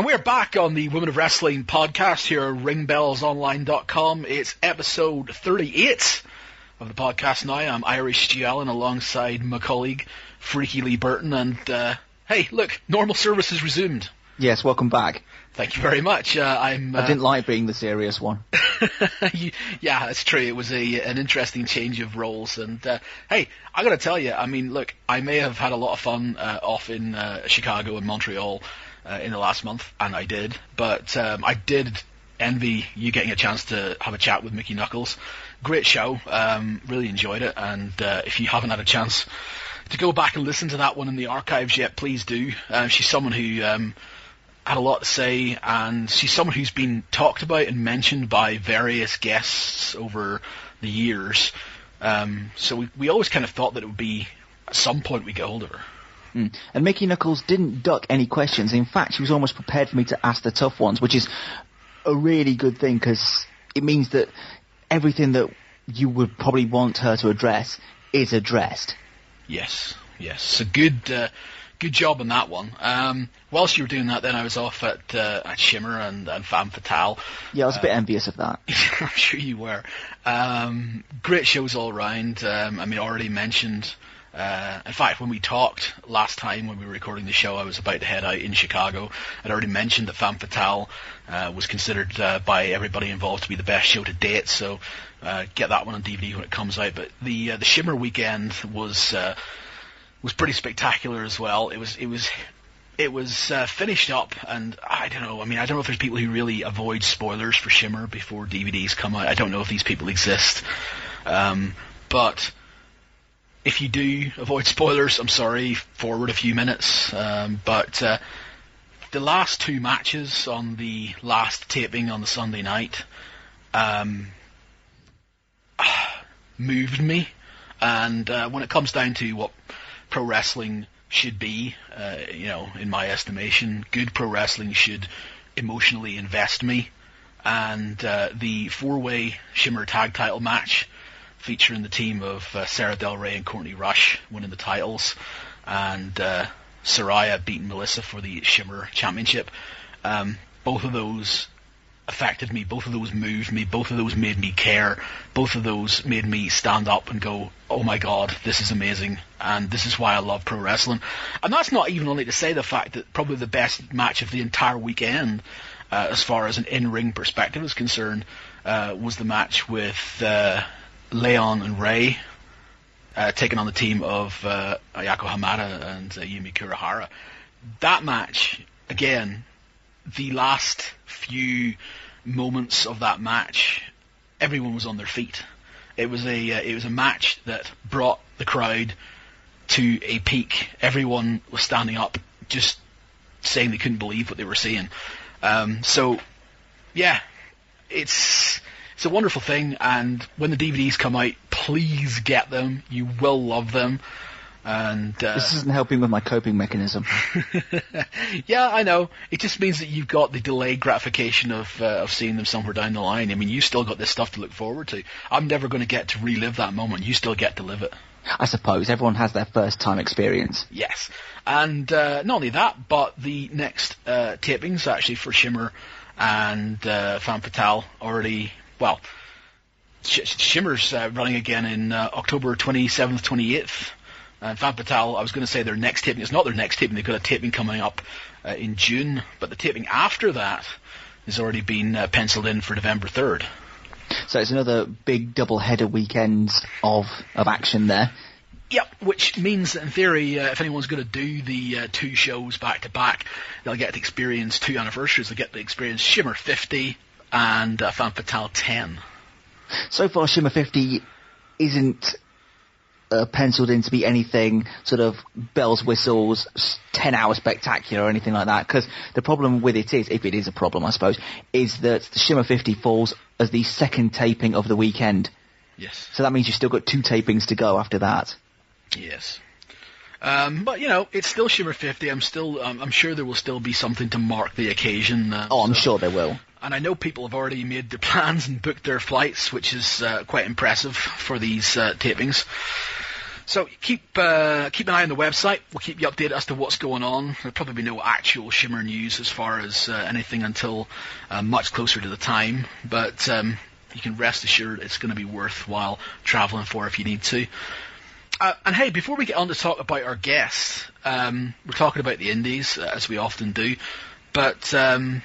we're back on the Women of Wrestling podcast here at ringbellsonline.com. It's episode 38 of the podcast now. I'm Irish Stu Allen alongside my colleague, Freaky Lee Burton. And, hey, look, normal service is resumed. Yes, welcome back. Thank you very much. I didn't like being the serious one. Yeah, that's true. It was an interesting change of roles. And, hey, I got to tell you, I mean, look, I may have had a lot of fun off in Chicago and Montreal in the last month, and I did. But I did envy you getting a chance to have a chat with Mickey Knuckles. Great show. Really enjoyed it. And if you haven't had a chance to go back and listen to that one in the archives yet, please do. She's someone who had a lot to say, and she's someone who's been talked about and mentioned by various guests over the years. So we always kind of thought that it would be, at some point, we get hold of her. And Mickey Knuckles didn't duck any questions. In fact, she was almost prepared for me to ask the tough ones, which is a really good thing, because it means that everything that you would probably want her to address is addressed. Yes. So good job on that one. Whilst you were doing that, then I was off at Shimmer and Femme Fatale. Yeah, I was a bit envious of that. I'm sure you were. Great shows all around. I mean, already mentioned. In fact, when we talked last time when we were recording the show, I was about to head out in Chicago. I'd already mentioned that Femme Fatale was considered by everybody involved to be the best show to date. So get that one on DVD when it comes out. But the Shimmer weekend was pretty spectacular as well. It was finished up, and I don't know. I mean, I don't know if there's people who really avoid spoilers for Shimmer before DVDs come out. I don't know if these people exist, but if you do avoid spoilers, I'm sorry. Forward a few minutes. But the last two matches on the last taping on the Sunday night moved me, and when it comes down to what pro wrestling should be, in my estimation, good pro wrestling should emotionally invest me. And the four-way Shimmer tag title match featuring the team of Sarah Del Rey and Courtney Rush winning the titles, and Saraya beating Melissa for the Shimmer Championship. Both of those affected me, both of those moved me, both of those made me care, both of those made me stand up and go, oh my god, this is amazing, and this is why I love pro wrestling. And that's not even only to say the fact that probably the best match of the entire weekend, as far as an in-ring perspective is concerned, was the match with Leon and Ray taking on the team of Ayako Hamada and Yumi Kurihara. That match, again, the last few moments of that match, everyone was on their feet. It was a match that brought the crowd to a peak. Everyone was standing up, just saying they couldn't believe what they were seeing. So, yeah, it's a wonderful thing, and when the DVDs come out, please get them. You will love them. And this isn't helping with my coping mechanism. Yeah, I know. It just means that you've got the delayed gratification of seeing them somewhere down the line. I mean, you still got this stuff to look forward to. I'm never going to get to relive that moment. You still get to live it. I suppose everyone has their first time experience. Yes, and not only that, but the next tapings actually for Shimmer and Femme Fatale already. Well, Shimmer's running again in October 27th, 28th. And Femme Fatale, I was going to say their next taping. It's not their next taping. They've got a taping coming up in June. But the taping after that has already been penciled in for November 3rd. So it's another big double-header weekend of action there. Yep, which means that in theory, if anyone's going to do the two shows back-to-back, they'll get to experience two anniversaries. They'll get to experience Shimmer 50 and Femme Fatale 10. So far, Shimmer 50 isn't penciled in to be anything sort of bells, whistles, 10-hour spectacular or anything like that, because the problem with it is, if it is a problem, I suppose, is that the Shimmer 50 falls as the second taping of the weekend. Yes. So that means you've still got two tapings to go after that. Yes. But, it's still Shimmer 50. I'm sure there will still be something to mark the occasion. I'm sure there will. And I know people have already made their plans and booked their flights, which is quite impressive for these tapings. So keep an eye on the website. We'll keep you updated as to what's going on. There'll probably be no actual Shimmer news as far as anything until much closer to the time. But you can rest assured it's going to be worthwhile traveling for if you need to. And hey, before we get on to talk about our guest, we're talking about the indies, as we often do. But the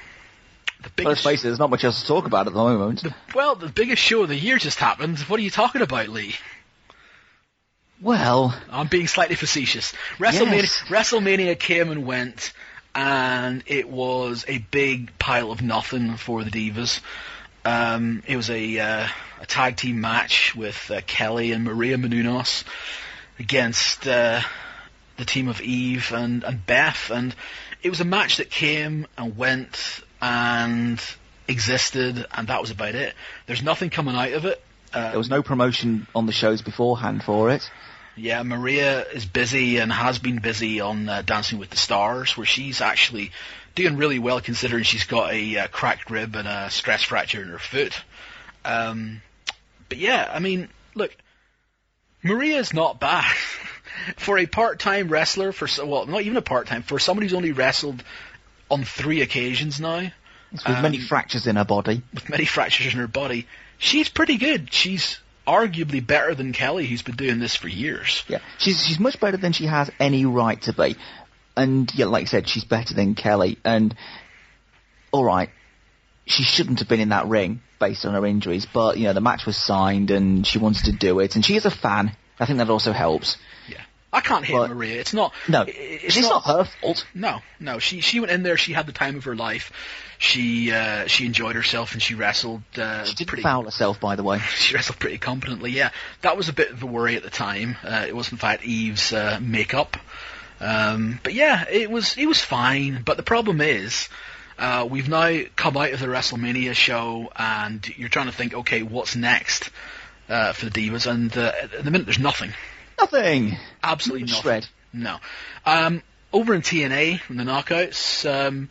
biggest... Let's face it, there's not much else to talk about at the moment. The biggest show of the year just happened. What are you talking about, Lee? Well... I'm being slightly facetious. Yes. WrestleMania came and went, and it was a big pile of nothing for the Divas. It was a tag team match with Kelly and Maria Menounos against the team of Eve and Beth, and it was a match that came and went and existed, and that was about it. There's nothing coming out of it. There was no promotion on the shows beforehand for it. Yeah, Maria is busy and has been busy on Dancing with the Stars, where she's actually doing really well considering she's got a cracked rib and a stress fracture in her foot. But yeah, I mean, look, Maria's not bad. For a part-time wrestler, not even a part-time, for somebody who's only wrestled on 3 occasions now. With many fractures in her body. With many fractures in her body. She's pretty good. She's arguably better than Kelly, who's been doing this for years. Yeah, she's much better than she has any right to be. And, yeah, like I said, she's better than Kelly. And, alright, she shouldn't have been in that ring based on her injuries, but, you know, the match was signed and she wanted to do it. And she is a fan. I think that also helps. Yeah. I can't hate Maria. It's not... No, it's not her fault. No. She went in there, she had the time of her life. She enjoyed herself and she wrestled she didn't foul herself, by the way. She wrestled pretty competently, yeah. That was a bit of a worry at the time. It was, in fact, Eve's makeup. But yeah, it was fine. But the problem is, we've now come out of the WrestleMania show and you're trying to think, okay, what's next for the Divas? And at the minute, there's nothing. Nothing. Absolutely nothing. Shred. No. Over in TNA, in the Knockouts,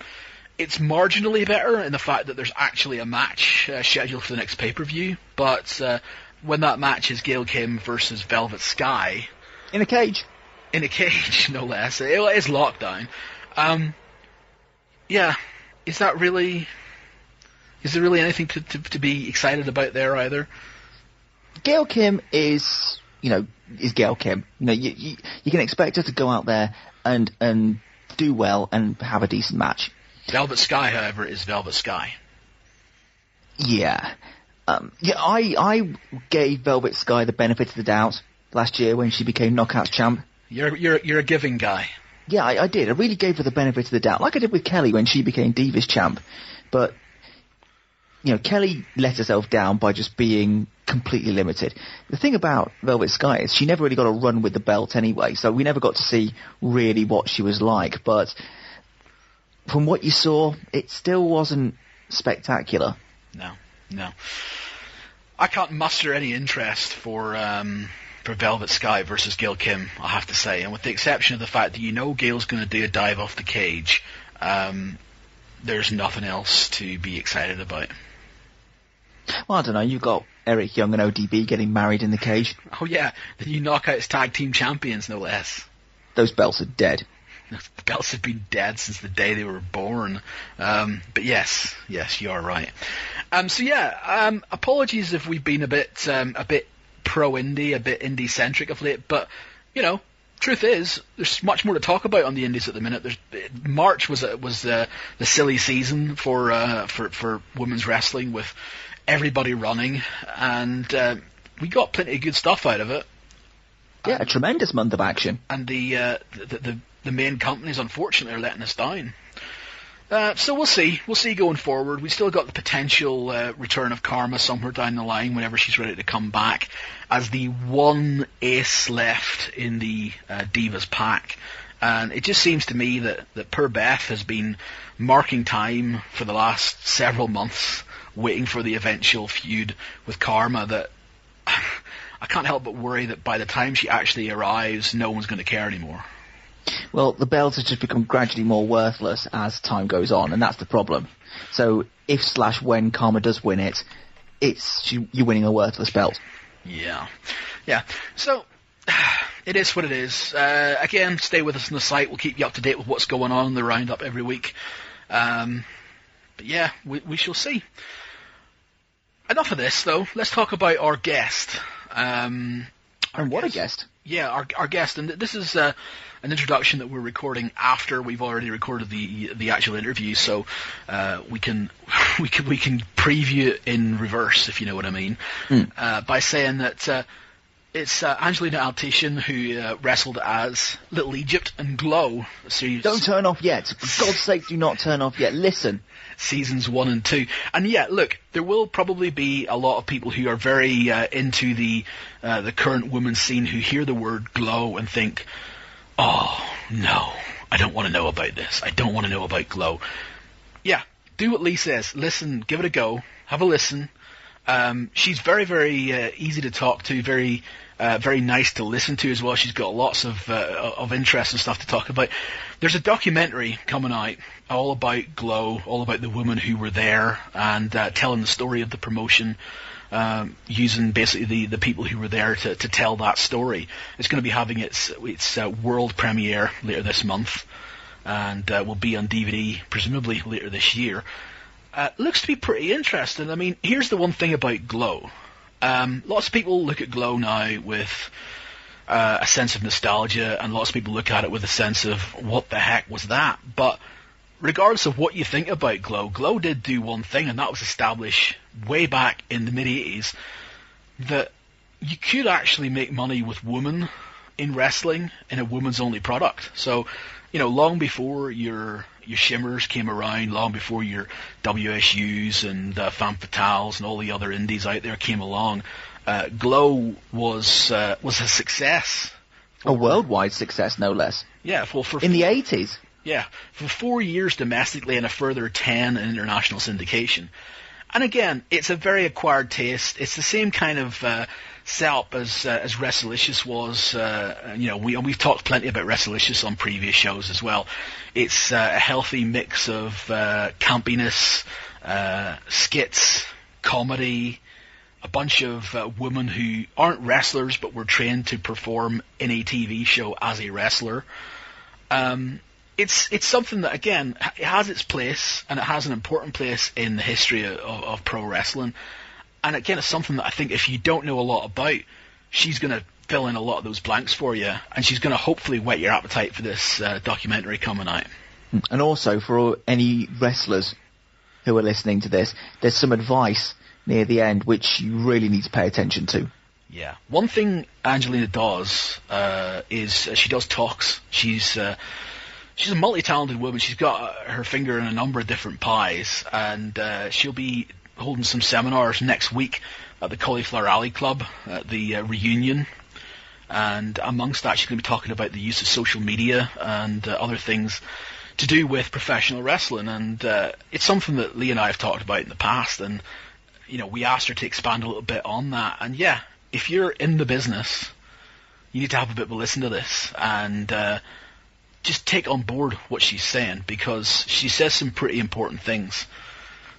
it's marginally better in the fact that there's actually a match scheduled for the next pay-per-view. But when that match is Gail Kim versus Velvet Sky... In a cage. In a cage, no less. It is lockdown. Yeah, is there really anything to be excited about there either? Gail Kim is Gail Kim. You know, you can expect her to go out there and do well and have a decent match. Velvet Sky, however, is Velvet Sky. Yeah. I gave Velvet Sky the benefit of the doubt last year when she became Knockouts champ. You're a giving guy. Yeah, I did. I really gave her the benefit of the doubt, like I did with Kelly when she became Divas champ. But, you know, Kelly let herself down by just being completely limited. The thing about Velvet Sky is she never really got a run with the belt anyway, so we never got to see really what she was like. But from what you saw, it still wasn't spectacular. No. I can't muster any interest for Velvet Sky versus Gail Kim, I have to say. And with the exception of the fact that you know Gail's going to do a dive off the cage, there's nothing else to be excited about. Well, I don't know. You've got Eric Young and ODB getting married in the cage. Oh, yeah. The new Knockouts Tag Team Champions, no less. Those belts are dead. The belts have been dead since the day they were born. But yes, you are right. Apologies if we've been a bit pro-indie, a bit indie-centric of late, but, you know, truth is, there's much more to talk about on the indies at the minute. March was the silly season for women's wrestling with everybody running, and we got plenty of good stuff out of it. Yeah, a tremendous month of action. And the main companies, unfortunately, are letting us down. So we'll see. We'll see going forward. We still got the potential return of Karma somewhere down the line whenever she's ready to come back as the one ace left in the Divas pack. And it just seems to me that poor Beth has been marking time for the last several months, waiting for the eventual feud with Karma, that I can't help but worry that by the time she actually arrives, no one's going to care anymore. Well, the belts have just become gradually more worthless as time goes on, and that's the problem. So if/when Karma does win it, you're winning a worthless belt. Yeah. So It is what it is. Again, stay with us on the site. We'll keep you up to date with what's going on in the roundup every week. But yeah, we shall see. Enough of this, though. Let's talk about our guest. And what a guest. Yeah, our guest. And this is an introduction that we're recording after we've already recorded the actual interview, so we can preview it in reverse, if you know what I mean, by saying that it's Angelina Jolie who wrestled as Little Egypt and Glow. Don't turn off yet. For God's sake, do not turn off yet. Listen. Seasons 1 and 2. And yeah, look, there will probably be a lot of people who are very into the current women's scene who hear the word Glow and think, oh, no, I don't want to know about this. I don't want to know about Glow. Yeah, do what Lee says. Listen, give it a go. Have a listen. She's very, very easy to talk to, very nice to listen to as well. She's got lots of interest and stuff to talk about. There's a documentary coming out all about Glow, all about the women who were there, and telling the story of the promotion, using basically the people who were there to tell that story. It's going to be having its world premiere later this month, and will be on DVD presumably later this year. Looks to be pretty interesting. I mean, here's the one thing about Glow. Lots of people look at Glow now with a sense of nostalgia, and lots of people look at it with a sense of, what the heck was that? But regardless of what you think about Glow, Glow did do one thing, and that was establish way back in the mid-80s that you could actually make money with women in wrestling in a women's-only product. So, long before your Shimmers came around, long before your WSUs and Femme Fatales and all the other indies out there came along, Glow was a success. A worldwide success, no less. Yeah, in the 80s. Yeah, for 4 years domestically and a further 10 in international syndication. And again, it's a very acquired taste. It's the same kind of setup as Wrestlicious was. We've talked plenty about Wrestlicious on previous shows as well. It's a healthy mix of campiness, skits, comedy, a bunch of women who aren't wrestlers but were trained to perform in a TV show as a wrestler. It's something that, again, it has its place, and it has an important place in the history of pro wrestling. And again, it's something that I think if you don't know a lot about, she's going to fill in a lot of those blanks for you, and she's going to hopefully whet your appetite for this documentary coming out. And also, for any wrestlers who are listening to this, there's some advice near the end which you really need to pay attention to. Yeah. One thing Angelina does is she does talks. She's a multi-talented woman. She's got her finger in a number of different pies, and she'll be holding some seminars next week at the Cauliflower Alley Club at the reunion. And amongst that, she's going to be talking about the use of social media and other things to do with professional wrestling. And it's something that Lee and I have talked about in the past, and we asked her to expand a little bit on that. And yeah, if you're in the business, you need to have a bit of a listen to this and just take on board what she's saying, because she says some pretty important things.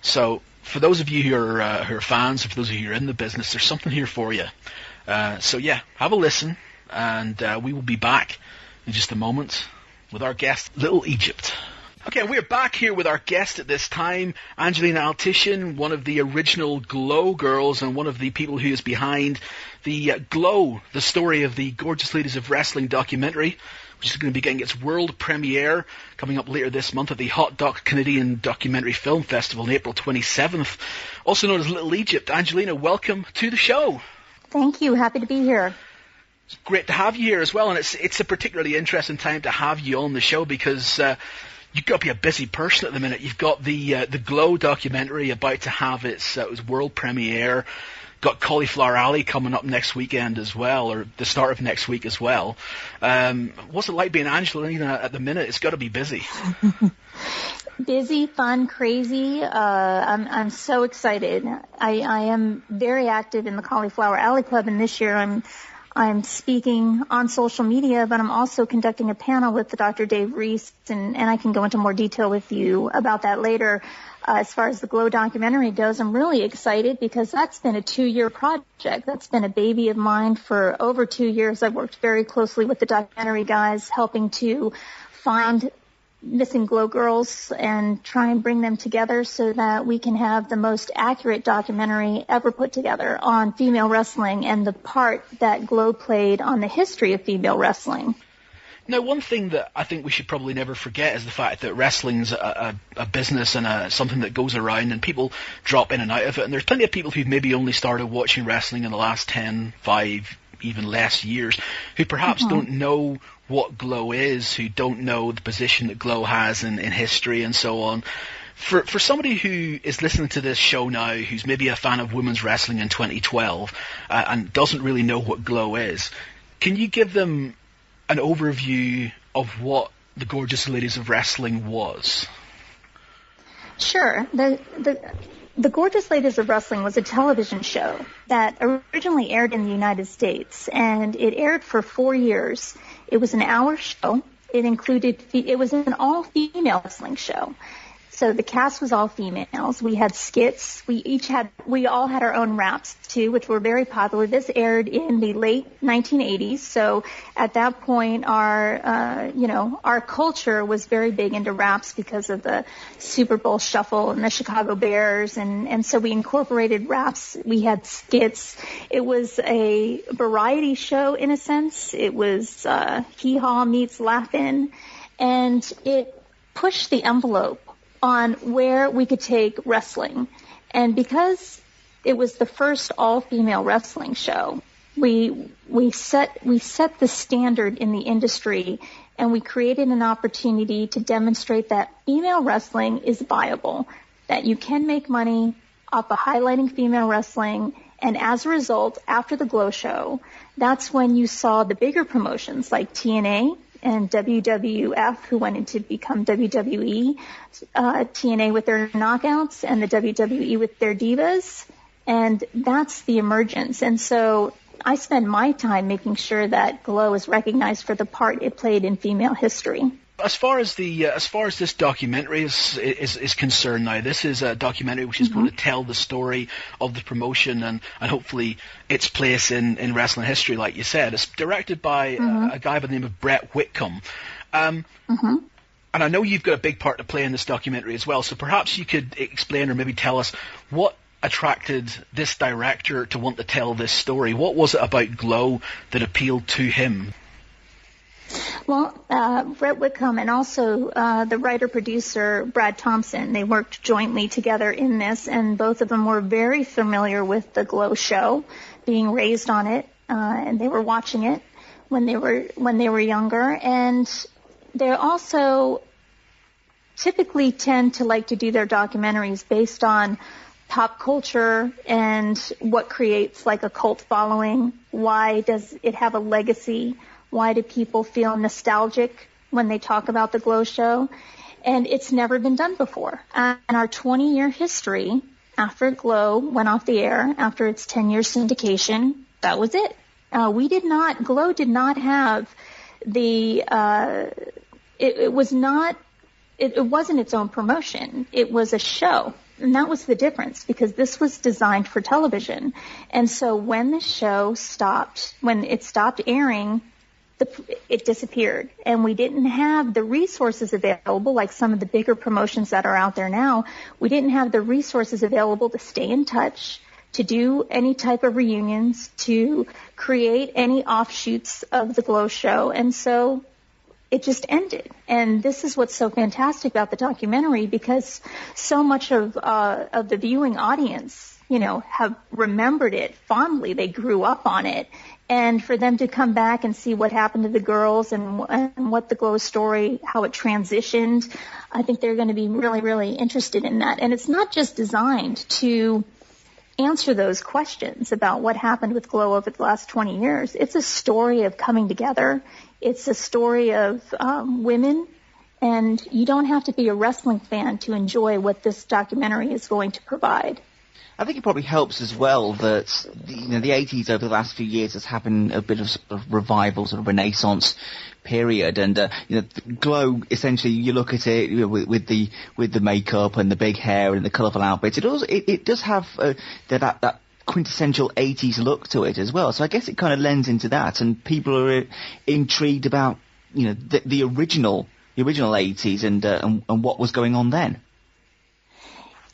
So for those of you who are fans, or for those of you who are in the business, there's something here for you. So yeah, have a listen, and we will be back in just a moment with our guest, Little Egypt. Okay, we're back here with our guest at this time, Angelina Jolie, one of the original Glow girls and one of the people who is behind the Glow, the story of the Gorgeous Ladies of Wrestling documentary, which is going to be getting its world premiere coming up later this month at the Hot Doc Canadian Documentary Film Festival on April 27th, also known as Little Egypt. Angelina, welcome to the show. Thank you. Happy to be here. It's great to have you here as well, and it's a particularly interesting time to have you on the show because you've got to be a busy person at the minute. You've got the Glow documentary about to have its world premiere. Got Cauliflower Alley coming up next weekend as well, or the start of next week as well. What's it like being Angelina at the minute? It's got to be busy. Busy, fun, crazy. I'm so excited. I am very active in the Cauliflower Alley Club, and this year I'm speaking on social media, but I'm also conducting a panel with Dr. Dave Reese, and I can go into more detail with you about that later. As far as the Glow documentary goes, I'm really excited because that's been a 2-year project. That's been a baby of mine for over 2 years. I've worked very closely with the documentary guys, helping to find missing Glow girls and try and bring them together so that we can have the most accurate documentary ever put together on female wrestling and the part that Glow played on the history of female wrestling. Now, one thing that I think we should probably never forget is the fact that wrestling's a business and something that goes around, and people drop in and out of it. And there's plenty of people who've maybe only started watching wrestling in the last 10, 5, even less years, who perhaps don't know what Glow is, who don't know the position that Glow has in history and so on. For somebody who is listening to this show now, who's maybe a fan of women's wrestling in 2012 and doesn't really know what Glow is, can you give them an overview of what the Gorgeous Ladies of Wrestling was? Sure. The Gorgeous Ladies of Wrestling was a television show that originally aired in the United States, and it aired for 4 years. It was an hour show. It was an all-female wrestling show. So the cast was all females. We had skits. We all had our own raps too, which were very popular. This aired in the late 1980s. So at that point, our culture was very big into raps because of the Super Bowl Shuffle and the Chicago Bears. And so we incorporated raps. We had skits. It was a variety show in a sense. It was, hee-haw meets laugh-in. And it pushed the envelope on where we could take wrestling. And because it was the first all-female wrestling show, we set the standard in the industry, and we created an opportunity to demonstrate that female wrestling is viable, that you can make money off of highlighting female wrestling. And as a result, after the Glow show, that's when you saw the bigger promotions like TNA and WWF, who went in to become WWE, TNA with their knockouts, and the WWE with their divas. And that's the emergence. And so I spend my time making sure that Glow is recognized for the part it played in female history. As far as this documentary is concerned now, this is a documentary which is going to tell the story of the promotion and hopefully its place in wrestling history, like you said. It's directed by a guy by the name of Brett Whitcomb. And I know you've got a big part to play in this documentary as well, so perhaps you could explain or maybe tell us what attracted this director to want to tell this story. What was it about Glow that appealed to him? Well, Brett Whitcomb and also the writer-producer Brad Thompson, they worked jointly together in this, and both of them were very familiar with the Glow show, being raised on it, and they were watching it when they were younger. And they also typically tend to like to do their documentaries based on pop culture and what creates like a cult following. Why does it have a legacy? Why do people feel nostalgic when they talk about the Glow show? And it's never been done before. And our 20-year history, after Glow went off the air, after its 10-year syndication, that was it. Glow did not have the, it wasn't its own promotion. It was a show. And that was the difference, because this was designed for television. And so when the show stopped, when it stopped airing, it disappeared, and we didn't have the resources available like some of the bigger promotions that are out there now. We didn't have the resources available to stay in touch, to do any type of reunions, to create any offshoots of the Glow show, and so it just ended. And this is what's so fantastic about the documentary, because so much of the viewing audience, have remembered it fondly. They grew up on it. And for them to come back and see what happened to the girls and what the Glow story, how it transitioned, I think they're going to be really, really interested in that. And it's not just designed to answer those questions about what happened with Glow over the last 20 years. It's a story of coming together. It's a story of women. And you don't have to be a wrestling fan to enjoy what this documentary is going to provide. I think it probably helps as well that the 80s over the last few years has happened a bit of revival, sort of renaissance period. And Glow, essentially, you look at it with the makeup and the big hair and the colourful outfits. It does have that quintessential 80s look to it as well. So I guess it kind of lends into that, and people are intrigued about the original 80s and what was going on then.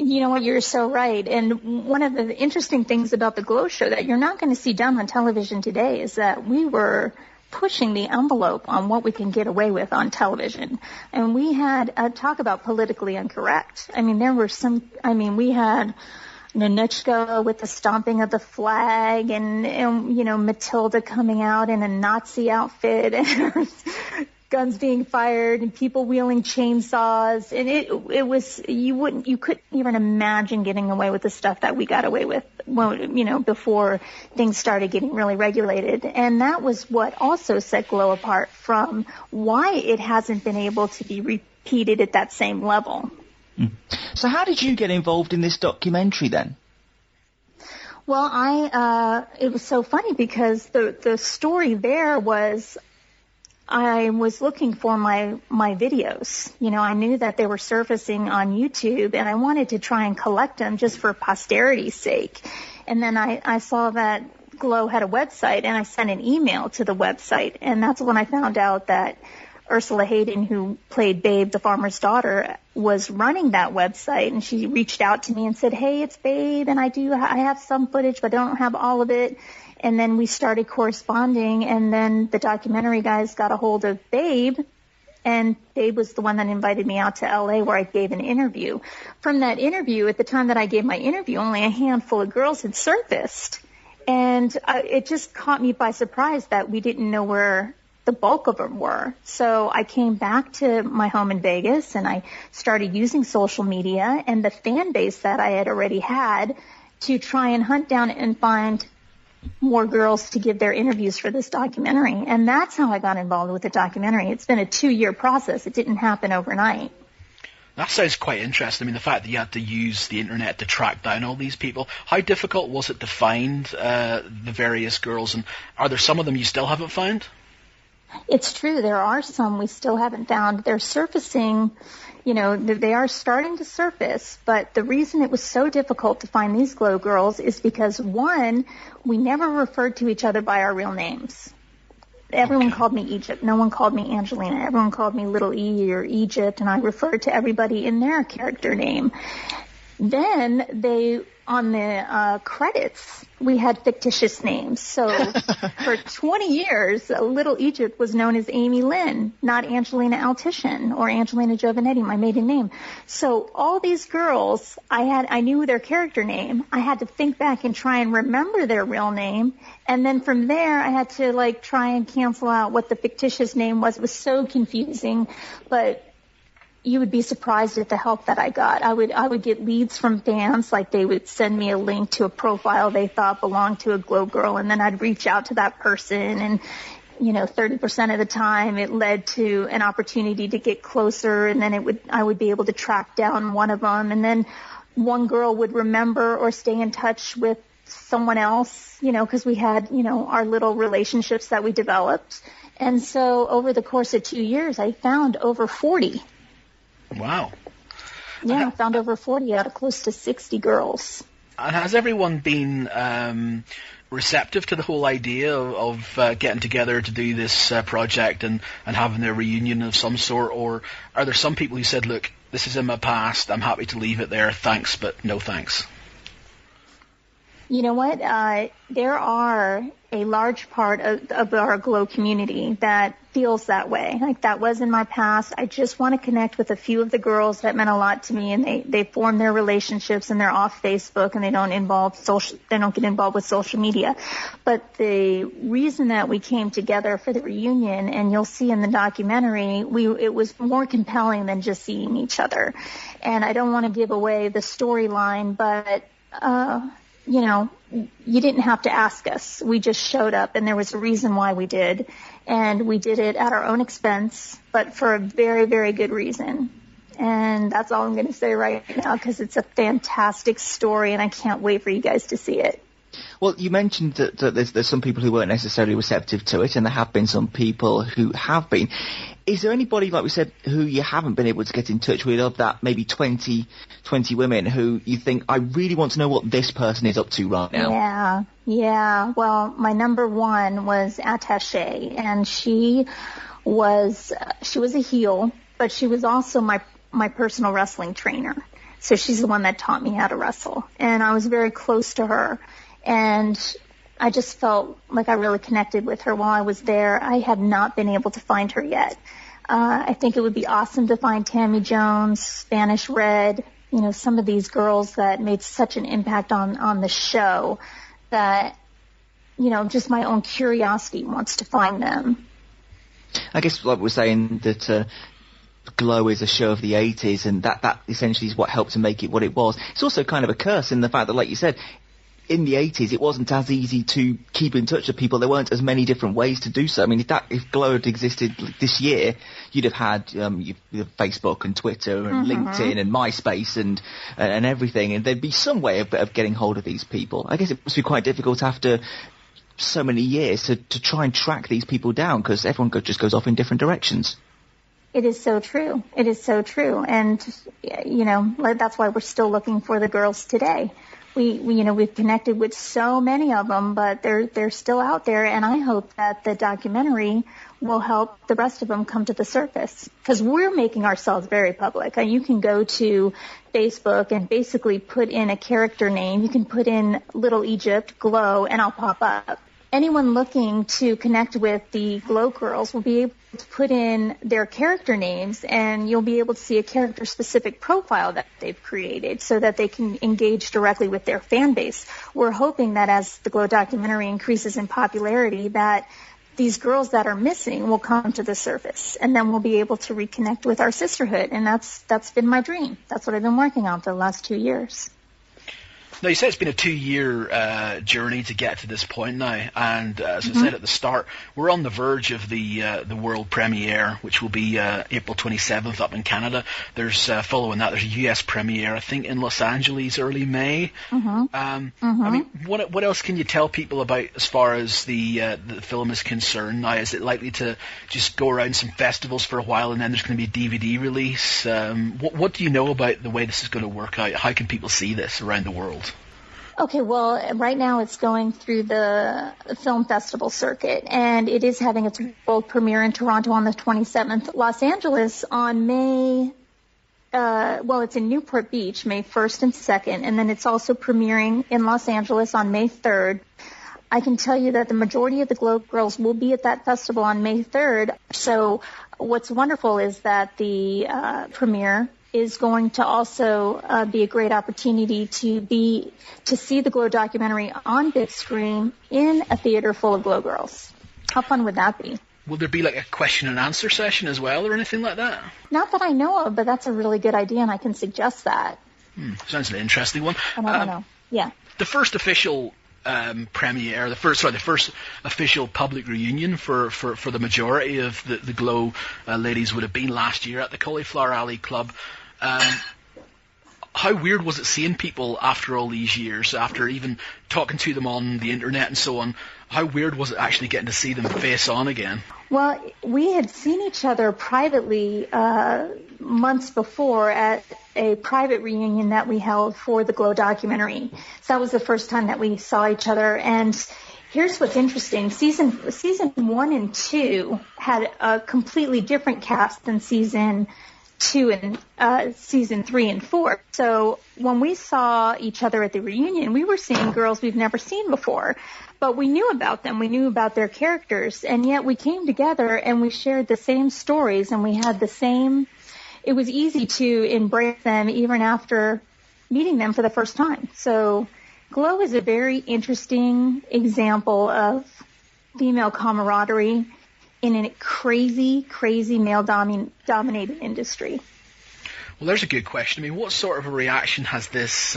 You know what, you're so right. And one of the interesting things about the Glow show that you're not going to see done on television today is that we were pushing the envelope on what we can get away with on television. And we had talk about politically incorrect. I mean, we had Ninotchka with the stomping of the flag and Matilda coming out in a Nazi outfit and guns being fired and people wielding chainsaws, and it was you couldn't even imagine getting away with the stuff that we got away with before things started getting really regulated. And that was what also set Glow apart from why it hasn't been able to be repeated at that same level. So how did you get involved in this documentary then? Well, it was so funny because the story there was I was looking for my videos. I knew that they were surfacing on YouTube, and I wanted to try and collect them just for posterity's sake. And then I saw that Glow had a website, and I sent an email to the website, and that's when I found out that Ursula Hayden, who played Babe, the farmer's daughter, was running that website, and she reached out to me and said, "Hey, it's Babe, and I have some footage, but I don't have all of it." And then we started corresponding, and then the documentary guys got a hold of Babe, and Babe was the one that invited me out to LA where I gave an interview. From that interview, at the time that I gave my interview, only a handful of girls had surfaced, and it just caught me by surprise that we didn't know where the bulk of them were. So I came back to my home in Vegas, and I started using social media and the fan base that I had already had to try and hunt down and find more girls to give their interviews for this documentary. And that's how I got involved with the documentary. It's been a 2-year process. It didn't happen overnight. That sounds quite interesting. I mean, the fact that you had to use the internet to track down all these people, how difficult was it to find the various girls? And are there some of them you still haven't found? It's true. There are some we still haven't found. They're surfacing, they are starting to surface, but the reason it was so difficult to find these Glow girls is because, one, we never referred to each other by our real names. Everyone called me Egypt. No one called me Angelina. Everyone called me Little E or Egypt, and I referred to everybody in their character name. Then on the credits, we had fictitious names. So for 20 years, Little Egypt was known as Amy Lynn, not Angelina Altition or Angelina Giovanetti, my maiden name. So all these girls, I knew their character name. I had to think back and try and remember their real name. And then from there, I had to try and cancel out what the fictitious name was. It was so confusing, but you would be surprised at the help that I got. I would get leads from fans, like they would send me a link to a profile they thought belonged to a Glow girl, and then I'd reach out to that person, and 30% of the time it led to an opportunity to get closer, and then I would be able to track down one of them, and then one girl would remember or stay in touch with someone else, because we had, our little relationships that we developed. And so over the course of 2 years, I found over 40. Wow. Yeah, I found over 40 out of close to 60 girls. And has everyone been receptive to the whole idea of getting together to do this project and having a reunion of some sort? Or are there some people who said, look, this is in my past, I'm happy to leave it there, thanks, but no thanks? You know what? There are a large part of our Glow community that feels that way. Like, that was in my past. I just want to connect with a few of the girls that meant a lot to me, and they form their relationships and they're off Facebook, and they don't get involved with social media. But the reason that we came together for the reunion, and you'll see in the documentary, it was more compelling than just seeing each other. And I don't want to give away the storyline, but you didn't have to ask us. We just showed up, and there was a reason why we did. And we did it at our own expense, but for a very, very good reason. And that's all I'm going to say right now, because it's a fantastic story, and I can't wait for you guys to see it. Well, you mentioned that there's some people who weren't necessarily receptive to it, and there have been some people who have been. Is there anybody, like we said, who you haven't been able to get in touch with, of that maybe 20 women who you think, I really want to know what this person is up to right now? Yeah. Well, my number one was Attaché, and she was a heel, but she was also my personal wrestling trainer. So she's the one that taught me how to wrestle, and I was very close to her. And I just felt like I really connected with her while I was there. I have not been able to find her yet. I think it would be awesome to find Tammy Jones, Spanish Red, some of these girls that made such an impact on the show that, just my own curiosity wants to find them. I guess like we're saying that Glow is a show of the 80s, and that essentially is what helped to make it what it was. It's also kind of a curse in the fact that, like you said, in the 80s, it wasn't as easy to keep in touch with people. There weren't as many different ways to do so. I mean, if Glow had existed this year, you'd have had Facebook and Twitter and LinkedIn and MySpace and everything, and there'd be some way of getting hold of these people. I guess it must be quite difficult after so many years to try and track these people down, because everyone just goes off in different directions. It is so true. It is so true. And, that's why we're still looking for the girls today. We've connected with so many of them, but they're still out there, and I hope that the documentary will help the rest of them come to the surface, because we're making ourselves very public. You can go to Facebook and basically put in a character name. You can put in Little Egypt, Glow, and I'll pop up. Anyone looking to connect with the Glow Girls will be able to put in their character names, and you'll be able to see a character-specific profile that they've created so that they can engage directly with their fan base. We're hoping that as the Glow documentary increases in popularity, that these girls that are missing will come to the surface, and then we'll be able to reconnect with our sisterhood, and that's been my dream. That's what I've been working on for the last 2 years. Now, you said it's been a 2-year journey to get to this point now, and as I said at the start, we're on the verge of the world premiere, which will be April 27th up in Canada. There's following that, there's a US premiere, I think, in Los Angeles early May. I mean, what else can you tell people about as far as the film is concerned now? Is it likely to just go around some festivals for a while and then there's going to be a DVD release? What do you know about the way this is going to work out? How can people see this around the world? Okay, well, right now it's going through the film festival circuit, and it is having its world premiere in Toronto on the 27th. Los Angeles on May, it's in Newport Beach, May 1st and 2nd, and then it's also premiering in Los Angeles on May 3rd. I can tell you that the majority of the Glow Girls will be at that festival on May 3rd, so what's wonderful is that the premiere is going to also be a great opportunity to see the Glow documentary on big screen in a theater full of Glow Girls. How fun would that be? Will there be like a question and answer session as well or anything like that? Not that I know of, but that's a really good idea, and I can suggest that. Sounds an interesting one. I don't know. Yeah. The first official premiere, the first official public reunion for the majority of the Glow ladies would have been last year at the Cauliflower Alley Club. How weird was it seeing people after all these years, after even talking to them on the internet and so on? How weird was it actually getting to see them face on again? Well, we had seen each other privately months before at a private reunion that we held for the Glow documentary. So that was the first time that we saw each other. And here's what's interesting. Season 1 and 2 had a completely different cast than season 2 and season 3 and 4. So when we saw each other at the reunion, we were seeing girls we've never seen before. But we knew about them. We knew about their characters. And yet we came together and we shared the same stories and we had the same. It was easy to embrace them even after meeting them for the first time. So Glow is a very interesting example of female camaraderie in a crazy, crazy male-dominated industry. Well, there's a good question. I mean, what sort of a reaction has this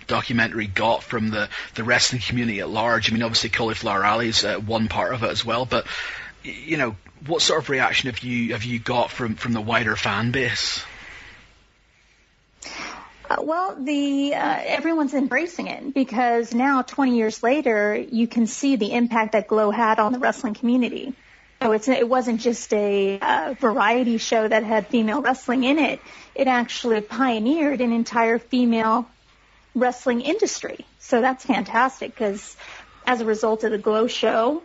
documentary got from the wrestling community at large? I mean, obviously Cauliflower Alley is one part of it as well, but, you know, what sort of reaction have you got from the wider fan base? Well, everyone's embracing it because now, 20 years later, you can see the impact that Glow had on the wrestling community. So it wasn't just a variety show that had female wrestling in it. It actually pioneered an entire female wrestling industry. So that's fantastic because as a result of the Glow show,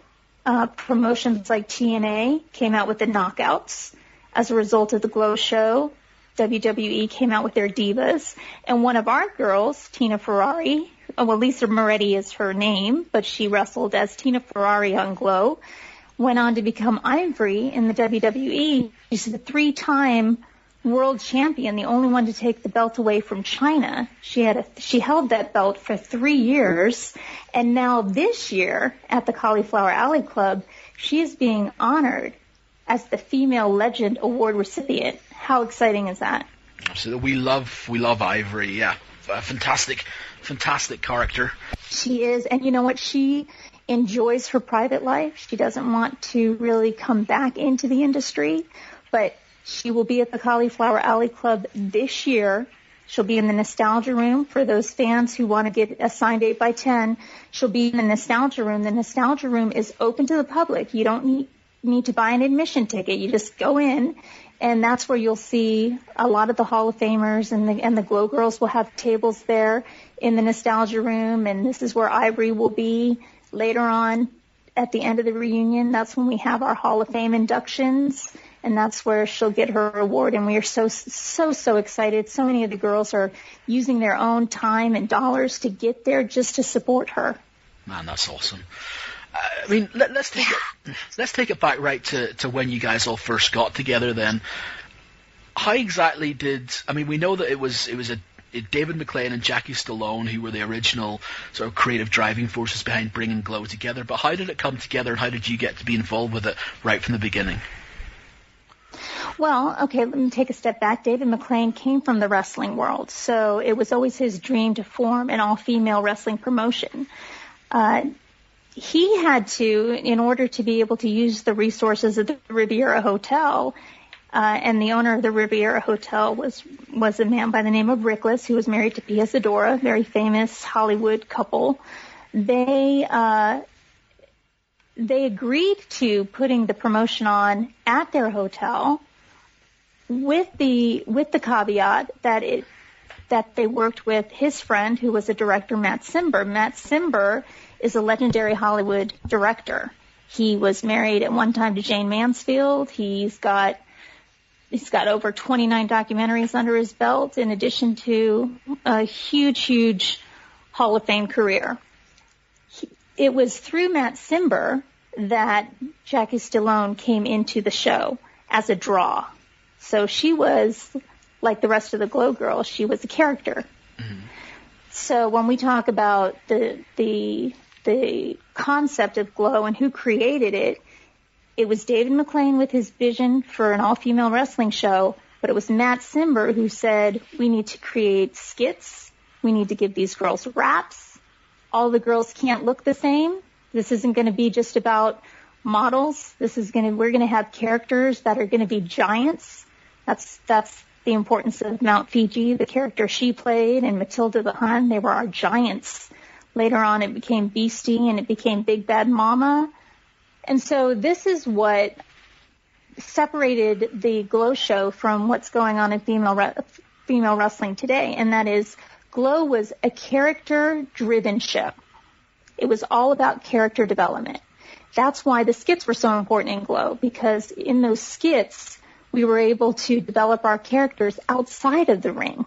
promotions like TNA came out with the Knockouts. As a result of the Glow show, WWE came out with their Divas. And one of our girls, Tina Ferrari, Lisa Moretti is her name, but she wrestled as Tina Ferrari on Glow, went on to become Ivory in the WWE. She's a 3-time world champion, the only one to take the belt away from China. She held that belt for 3 years, and now this year at the Cauliflower Alley Club, she is being honored as the Female Legend Award recipient. How exciting is that? Absolutely. We love Ivory. Yeah, a fantastic character. She is, and you know what? She enjoys her private life. She doesn't want to really come back into the industry, but she will be at the Cauliflower Alley Club this year. She'll be in the Nostalgia Room for those fans who want to get a signed 8x10. She'll be in the Nostalgia Room. The Nostalgia Room is open to the public. You don't need to buy an admission ticket. You just go in, and that's where you'll see a lot of the Hall of Famers, and the Glow Girls will have tables there in the Nostalgia Room, and this is where Ivory will be later on at the end of the reunion. That's when we have our Hall of Fame inductions, and that's where she'll get her award, and we are so excited. So many of the girls are using their own time and dollars to get there just to support her. Man, that's awesome. I mean, let's take it back right to when you guys all first got together. Then, how exactly we know that it was David McLean and Jackie Stallone who were the original sort of creative driving forces behind bringing Glow together. But how did it come together, and how did you get to be involved with it right from the beginning? Well, okay, let me take a step back. David McLean came from the wrestling world, so it was always his dream to form an all-female wrestling promotion. He had to, in order to be able to use the resources of the Riviera Hotel, and the owner of the Riviera Hotel was a man by the name of Rickless, who was married to Pia Zadora, very famous Hollywood couple. They agreed to putting the promotion on at their hotel with the caveat that they worked with his friend, who was a director, Matt Cimber. Matt Cimber is a legendary Hollywood director. He was married at one time to Jane Mansfield. He's got over 29 documentaries under his belt, in addition to a huge Hall of Fame career. It was through Matt Cimber that Jackie Stallone came into the show as a draw. So she was, like the rest of the Glow Girls, she was a character. Mm-hmm. So when we talk about the concept of Glow and who created it, it was David McLean with his vision for an all-female wrestling show, but it was Matt Cimber who said, we need to create skits, we need to give these girls raps, all the girls can't look the same, this isn't going to be just about models, we're going to have characters that are going to be giants. That's the importance of Mount Fiji, the character she played, and Matilda the Hun, they were our giants. Later on, it became Beastie, and it became Big Bad Mama. And so this is what separated the Glow show from what's going on in female wrestling today, and that is Glow was a character-driven show. It was all about character development. That's why the skits were so important in Glow, because in those skits, we were able to develop our characters outside of the ring.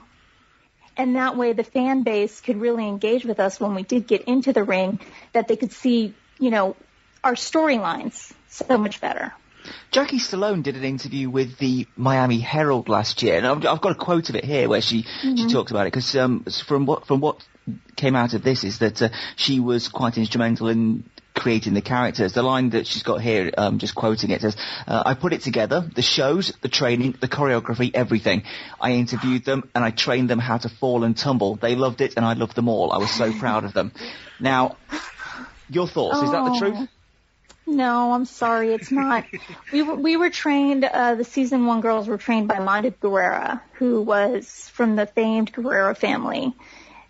And that way the fan base could really engage with us when we did get into the ring, that they could see, our storylines so much better. Jackie Stallone did an interview with the Miami Herald last year, and I've got a quote of it here where she talks about it, because from what came out of this is that she was quite instrumental in creating the characters. The line that she's got here, just quoting it, says, I put it together, the shows, the training, the choreography, everything. I interviewed them and I trained them how to fall and tumble. They loved it and I loved them all. I was so proud of them. Now, your thoughts, is that the truth? No, I'm sorry, it's not. We were trained, the season 1 girls were trained by Mando Guerrero, who was from the famed Guerrero family.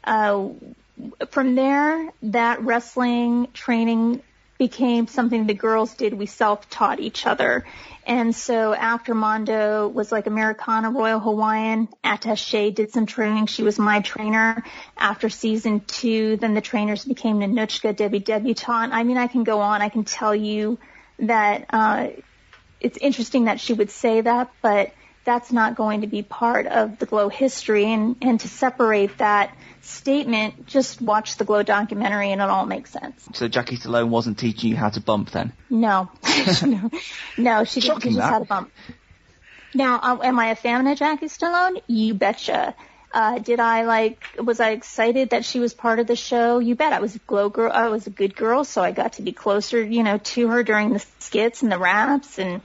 From there, that wrestling training became something the girls did. We self-taught each other. And so after Mando was like Americana, Royal Hawaiian, attaché, did some training. She was my trainer. After season 2, then the trainers became Nanuchka, debutante. I mean, I can go on. I can tell you that it's interesting that she would say that, but that's not going to be part of the Glow history. And to separate that statement, just watch the Glow documentary and it all makes sense. So Jackie Stallone wasn't teaching you how to bump then? No. No, she didn't teach us how to bump. Now, am I a fan of Jackie Stallone? You betcha. Was I excited that she was part of the show? You bet. I was a Glow girl. I was a good girl, so I got to be closer, to her during the skits and the raps and,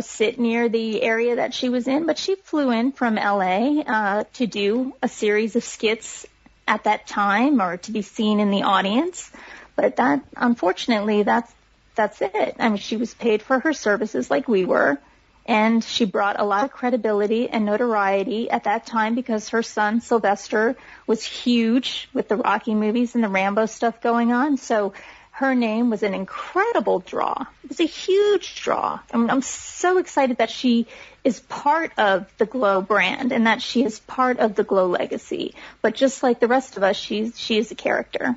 sit near the area that she was in. But she flew in from LA, to do a series of skits at that time or to be seen in the audience. But that, unfortunately, that's it. I mean, she was paid for her services like we were. And she brought a lot of credibility and notoriety at that time because her son, Sylvester, was huge with the Rocky movies and the Rambo stuff going on. So her name was an incredible draw. It was a huge draw. I'm so excited that she is part of the Glow brand and that she is part of the Glow legacy. But just like the rest of us, she is a character.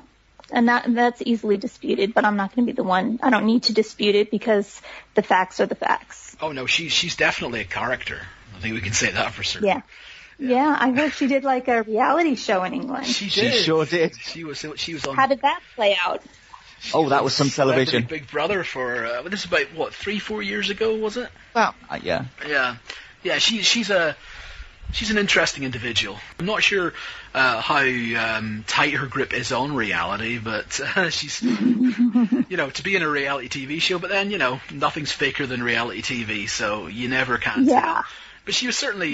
And that's easily disputed, but I'm not going to be the one. I don't need to dispute it because the facts are the facts. Oh, no, she's definitely a character. I think we can say that for certain. Yeah, I heard she did like a reality show in England. She did. She sure did. She was on... How did that play out? That was some television. Big Brother for, this is about, 3-4 years ago, was it? Well, yeah. Yeah, she's an interesting individual. I'm not sure how tight her grip is on reality, but she's, to be in a reality TV show, but then, nothing's faker than reality TV, so you never can tell. But she was certainly,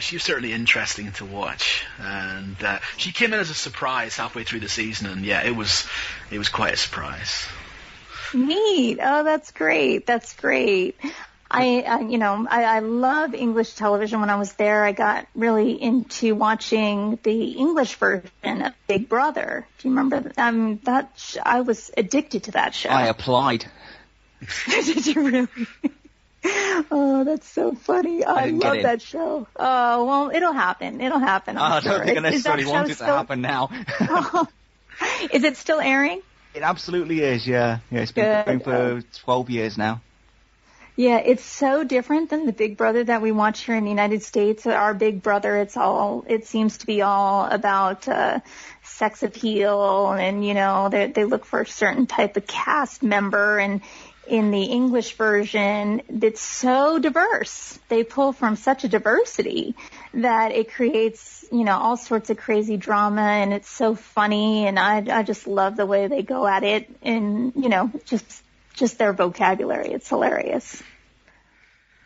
she was certainly interesting to watch. And she came in as a surprise halfway through the season, and it was quite a surprise. Neat. Oh, that's great. That's great. I love English television. When I was there, I got really into watching the English version of Big Brother. Do you remember? I was addicted to that show. I applied. Did you really? Oh, that's so funny. I love that show. Oh, well, it'll happen. I don't think I necessarily want it to happen now. Is it still airing? It absolutely is, yeah. Yeah, it's been going for 12 years now. Yeah, it's so different than the Big Brother that we watch here in the United States. Our Big Brother, it seems to be all about sex appeal and, they look for a certain type of cast member. And in the English version, it's so diverse. They pull from such a diversity that it creates, all sorts of crazy drama, and it's so funny. And I just love the way they go at it and, just their vocabulary. It's hilarious.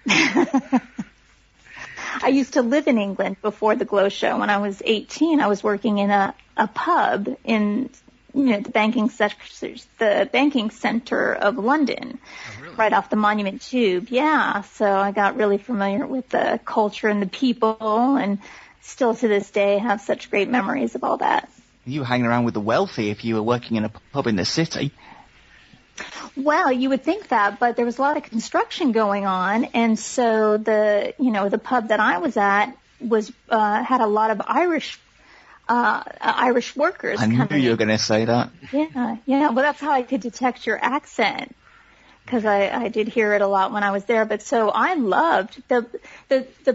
I used to live in England before the Glow show. When I was 18, I was working in a pub in the banking center of London, right off the Monument Tube. Yeah, so I got really familiar with the culture and the people, and still to this day have such great memories of all that. You were hanging around with the wealthy if you were working in a pub in the city. Well, you would think that, but there was a lot of construction going on, and so the pub that I was at had a lot of Irish workers. I knew you were going to say that. Yeah. Well, that's how I could detect your accent, because I did hear it a lot when I was there. But so I loved the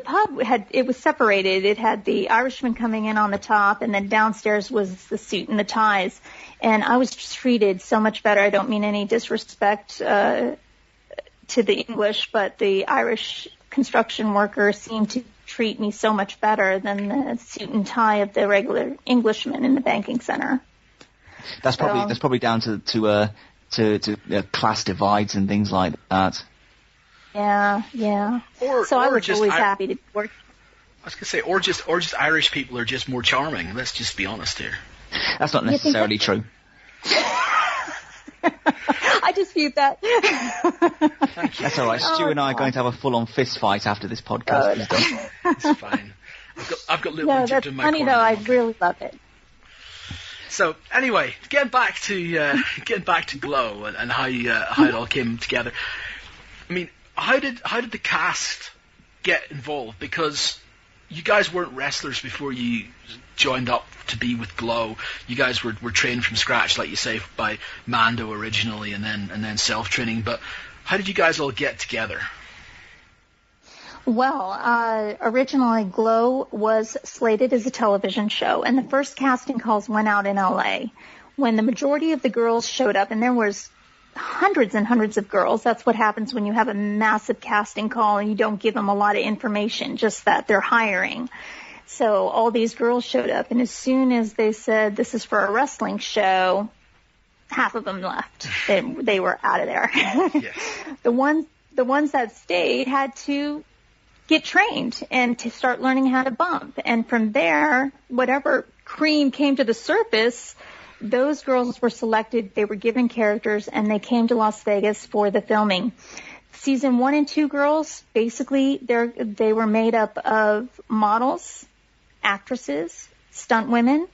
pub it was separated. It had the Irishmen coming in on the top, and then downstairs was the suit and the ties. And I was treated so much better. I don't mean any disrespect to the English, but the Irish construction worker seemed to treat me so much better than the suit and tie of the regular Englishman in the banking center. That's probably down to class divides and things like that. Yeah. I was always happy to work. I was going to say, or just Irish people are just more charming. Let's just be honest here. That's not necessarily true. I I dispute that. That's all right. Stu and I are going to have a full-on fist fight after this podcast is done. It's fine. I've got little Egypt in my funny corner. though. I really love it. So anyway, getting back to Glow and how it all came together. I mean, how did the cast get involved? Because you guys weren't wrestlers before you joined up to be with Glow. You guys were trained from scratch, like you say, by Mando originally, and then self-training. But how did you guys all get together? Well, originally Glow was slated as a television show, and the first casting calls went out in L.A. When the majority of the girls showed up, and there was hundreds and hundreds of girls. That's what happens when you have a massive casting call and you don't give them a lot of information, just that they're hiring. So all these girls showed up, and as soon as they said this is for a wrestling show, half of them left. They were out of there. Yes. The ones that stayed had to get trained and to start learning how to bump. And from there, whatever cream came to the surface, those girls were selected, they were given characters, and they came to Las Vegas for the filming. Season 1 and 2 girls, basically, they were made up of models, actresses, stunt women.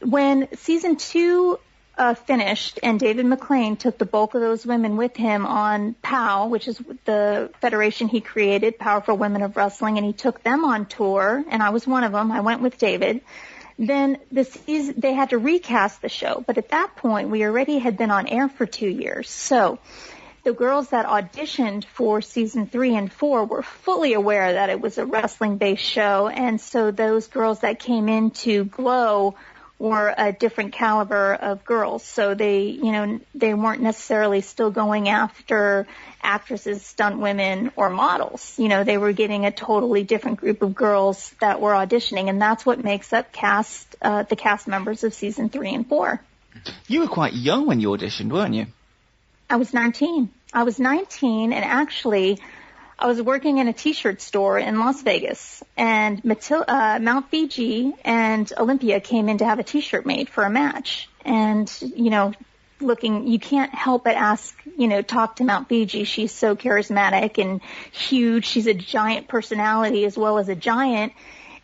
When season 2 finished, and David McLean took the bulk of those women with him on POW, which is the federation he created, Powerful Women of Wrestling, and he took them on tour, and I was one of them. I went with David. Then they had to recast the show, but at that point, we already had been on air for 2 years. So the girls that auditioned for season 3 and 4 were fully aware that it was a wrestling-based show, and so those girls that came into Glow were a different caliber of girls. So they weren't necessarily still going after actresses, stunt women, or models. They were getting a totally different group of girls that were auditioning, and that's what makes up the cast members of season 3 and 4. You were quite young when you auditioned, weren't you? I was 19. And actually, I was working in a T-shirt store in Las Vegas, and Mount Fiji and Olympia came in to have a T-shirt made for a match. And, you can't help but talk to Mount Fiji. She's so charismatic and huge. She's a giant personality as well as a giant.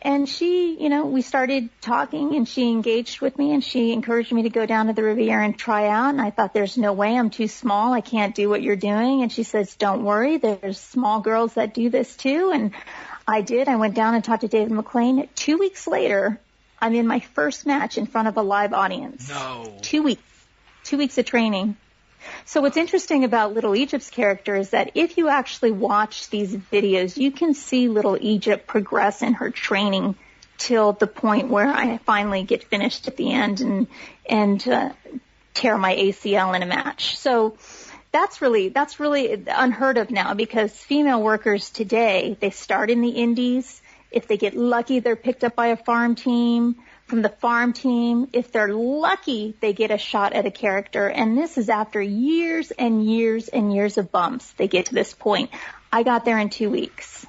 And she, we started talking, and she engaged with me, and she encouraged me to go down to the Riviera and try out. And I thought, there's no way, I'm too small. I can't do what you're doing. And she says, don't worry, there's small girls that do this too. And I did. I went down and talked to David McLean. 2 weeks later, I'm in my first match in front of a live audience. No. 2 weeks. 2 weeks of training. So what's interesting about Little Egypt's character is that if you actually watch these videos, you can see Little Egypt progress in her training till the point where I finally get finished at the end and tear my ACL in a match. So that's really unheard of now, because female workers today, they start in the indies. If they get lucky, they're picked up by a farm team. From the farm team, if they're lucky, they get a shot at a character. And this is after years and years and years of bumps. They get to this point. I got there in 2 weeks.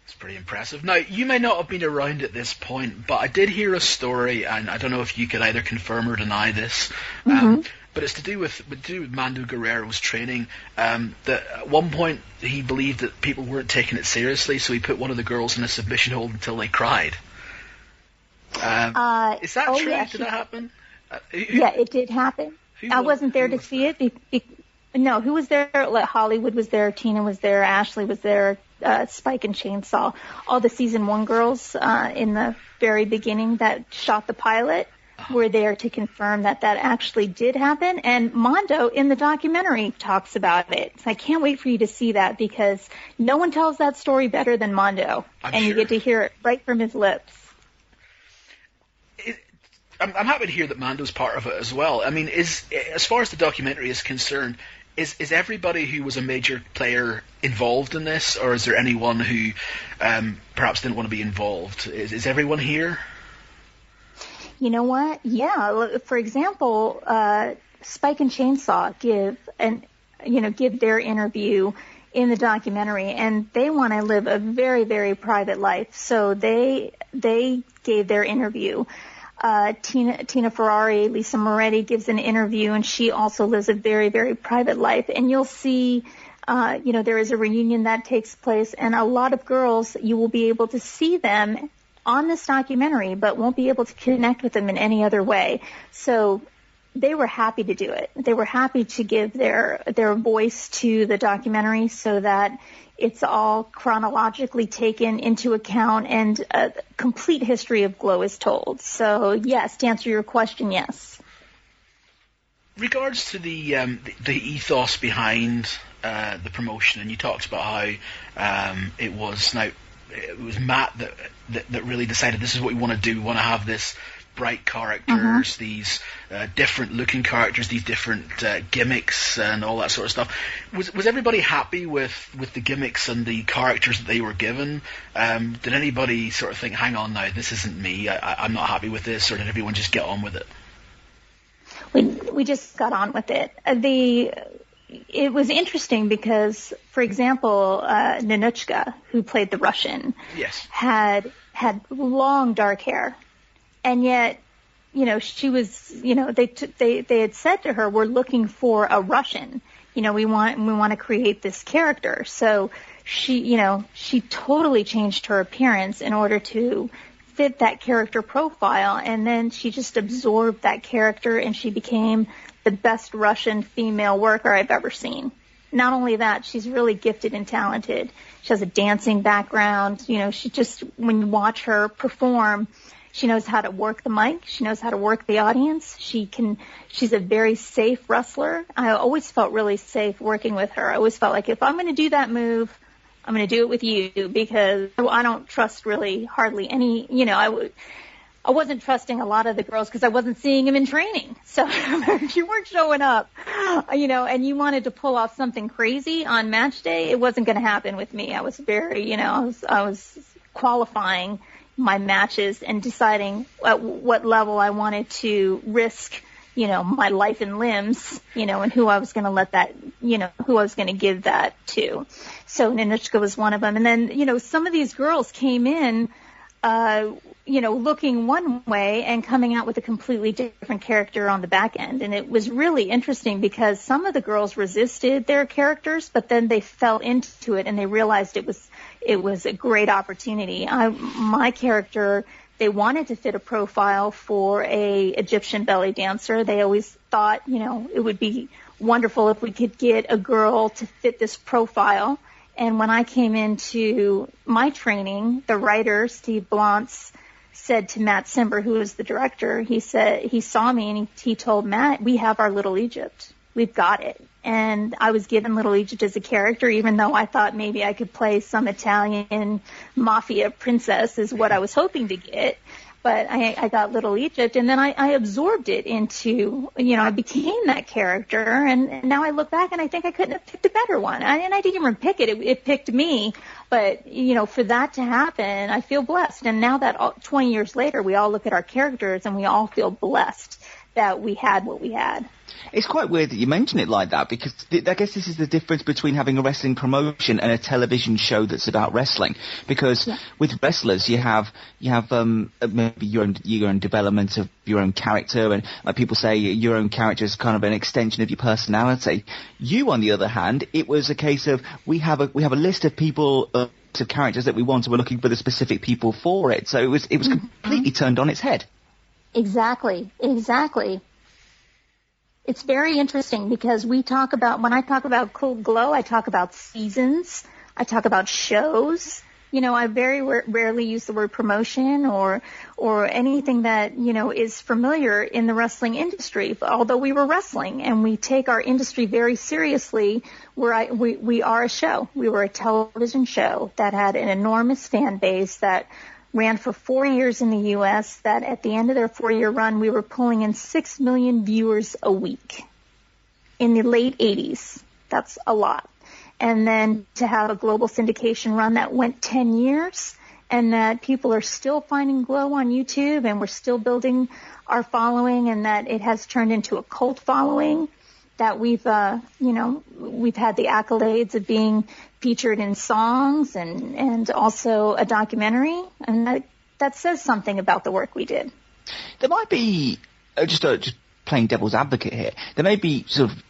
It's pretty impressive. Now, you may not have been around at this point, but I did hear a story, and I don't know if you could either confirm or deny this, but it's to do with Mando Guerrero's training. That at one point he believed that people weren't taking it seriously, so he put one of the girls in a submission hold until they cried. Is that true? Yeah, did that happen? Yeah, it did happen. I wasn't there to see it. No, who was there? Hollywood was there, Tina was there, Ashley was there, Spike and Chainsaw. All the season 1 girls in the very beginning that shot the pilot were there to confirm that actually did happen. And Mando in the documentary talks about it. So I can't wait for you to see that, because no one tells that story better than Mando. You get to hear it right from his lips. I'm happy to hear that Mando's part of it as well. I mean, as far as the documentary is concerned, is everybody who was a major player involved in this, or is there anyone who perhaps didn't want to be involved? Is everyone here? You know what? Yeah. For example, Spike and Chainsaw give their interview in the documentary, and they want to live a very, very private life. So they gave their interview. Tina Ferrari, Lisa Moretti gives an interview, and she also lives a very, very private life. And you'll see, there is a reunion that takes place, and a lot of girls, you will be able to see them on this documentary, but won't be able to connect with them in any other way. So they were happy to do it. They were happy to give their voice to the documentary so that it's all chronologically taken into account and a complete history of Glow is told. So, yes, to answer your question, yes. Regards to the ethos behind the promotion, and you talked about how it was Matt that really decided this is what we want to do. We want to have this bright characters, these different looking characters, these different gimmicks and all that sort of stuff. Was everybody happy with the gimmicks and the characters that they were given? Did anybody sort of think, hang on now, this isn't me, I'm not happy with this, or did everyone just get on with it? We just got on with it. It was interesting because, for example, Nanuchka, who played the Russian, yes, had long dark hair. And yet, she was, they had said to her, we're looking for a Russian. We want to create this character. So she totally changed her appearance in order to fit that character profile. And then she just absorbed that character, and she became the best Russian female worker I've ever seen. Not only that, she's really gifted and talented. She has a dancing background. She just, when you watch her perform, she knows how to work the mic. She knows how to work the audience. She's a very safe wrestler. I always felt really safe working with her. I always felt like if I'm going to do that move, I'm going to do it with you, because I don't trust really hardly any, I wasn't trusting a lot of the girls because I wasn't seeing them in training. So if you weren't showing up, and you wanted to pull off something crazy on match day, it wasn't going to happen with me. I was very, I was qualifying my matches and deciding at what level I wanted to risk, my life and limbs, and who I was going to let that, who I was going to give that to. So Nanuchka was one of them. And then, some of these girls came in, looking one way and coming out with a completely different character on the back end. And it was really interesting because some of the girls resisted their characters, but then they fell into it and they realized it was a great opportunity. My character, they wanted to fit a profile for a Egyptian belly dancer. They always thought, it would be wonderful if we could get a girl to fit this profile. And when I came into my training, the writer, Steve Blantz, said to Matt Cimber, who was the director, he said, he saw me and he told Matt, we have our Little Egypt. We've got it. And I was given Little Egypt as a character, even though I thought maybe I could play some Italian mafia princess is what I was hoping to get. But I got Little Egypt, and then I absorbed it into, I became that character, and now I look back and I think I couldn't have picked a better one. And I didn't even pick it. It picked me. But, for that to happen, I feel blessed. And now that 20 years later, we all look at our characters and we all feel blessed that we had what we had. It's quite weird that you mention it like that, because I guess this is the difference between having a wrestling promotion and a television show that's about wrestling. Because with wrestlers, you have maybe your own development of your own character, and like people say, your own character is kind of an extension of your personality. You, on the other hand, it was a case of we have a list of people. Of characters that we want, and we're looking for the specific people for it. So it was completely turned on its head. Exactly. It's very interesting because when I talk about Cold Glow, I talk about seasons, I talk about shows. I very rarely use the word promotion or anything that, is familiar in the wrestling industry. Although we were wrestling and we take our industry very seriously, we are a show. We were a television show that had an enormous fan base that ran for 4 years in the U.S., that at the end of their 4-year run, we were pulling in 6 million viewers a week in the late 80s. That's a lot. And then to have a global syndication run that went 10 years, and that people are still finding Glow on YouTube, and we're still building our following, and that it has turned into a cult following, that we've had the accolades of being featured in songs and also a documentary, and that says something about the work we did. There might be, just playing devil's advocate here, there may be sort of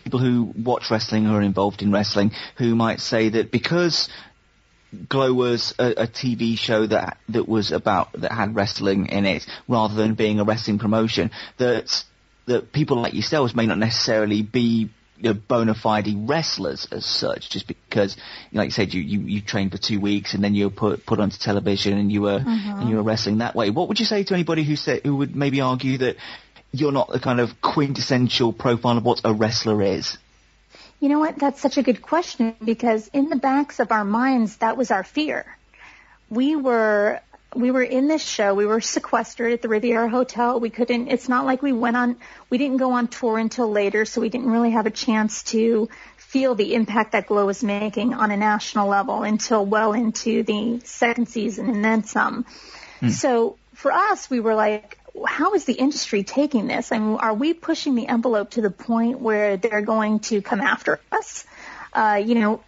people who watch wrestling or are involved in wrestling who might say that because Glow was a TV show that had wrestling in it rather than being a wrestling promotion, that people like yourselves may not necessarily be bona fide wrestlers as such, just because, like you said, you trained for 2 weeks and then you were put onto television and you were wrestling that way. What would you say to anybody who would maybe argue that you're not the kind of quintessential profile of what a wrestler is? You know what? That's such a good question, because in the backs of our minds, that was our fear. We were in this show. We were sequestered at the Riviera Hotel. It's not like we didn't go on tour until later, so we didn't really have a chance to feel the impact that Glow was making on a national level until well into the second season and then some. So for us, we were like, how is the industry taking this? I mean, are we pushing the envelope to the point where they're going to come after us? What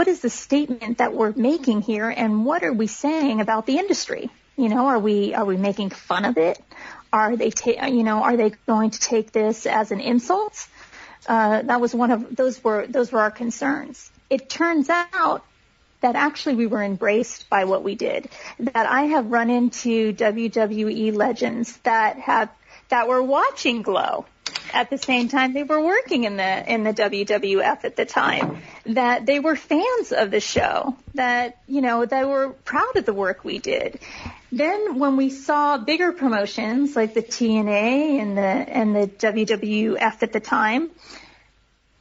is the statement that we're making here, and what are we saying about the industry? Are we making fun of it? Are they going to take this as an insult? That was those were our concerns. It turns out that actually we were embraced by what we did. That I have run into WWE legends that were watching Glow at the same time they were working in the WWF at the time, that they were fans of the show, that they were proud of the work we did. Then when we saw bigger promotions like the TNA and the WWF at the time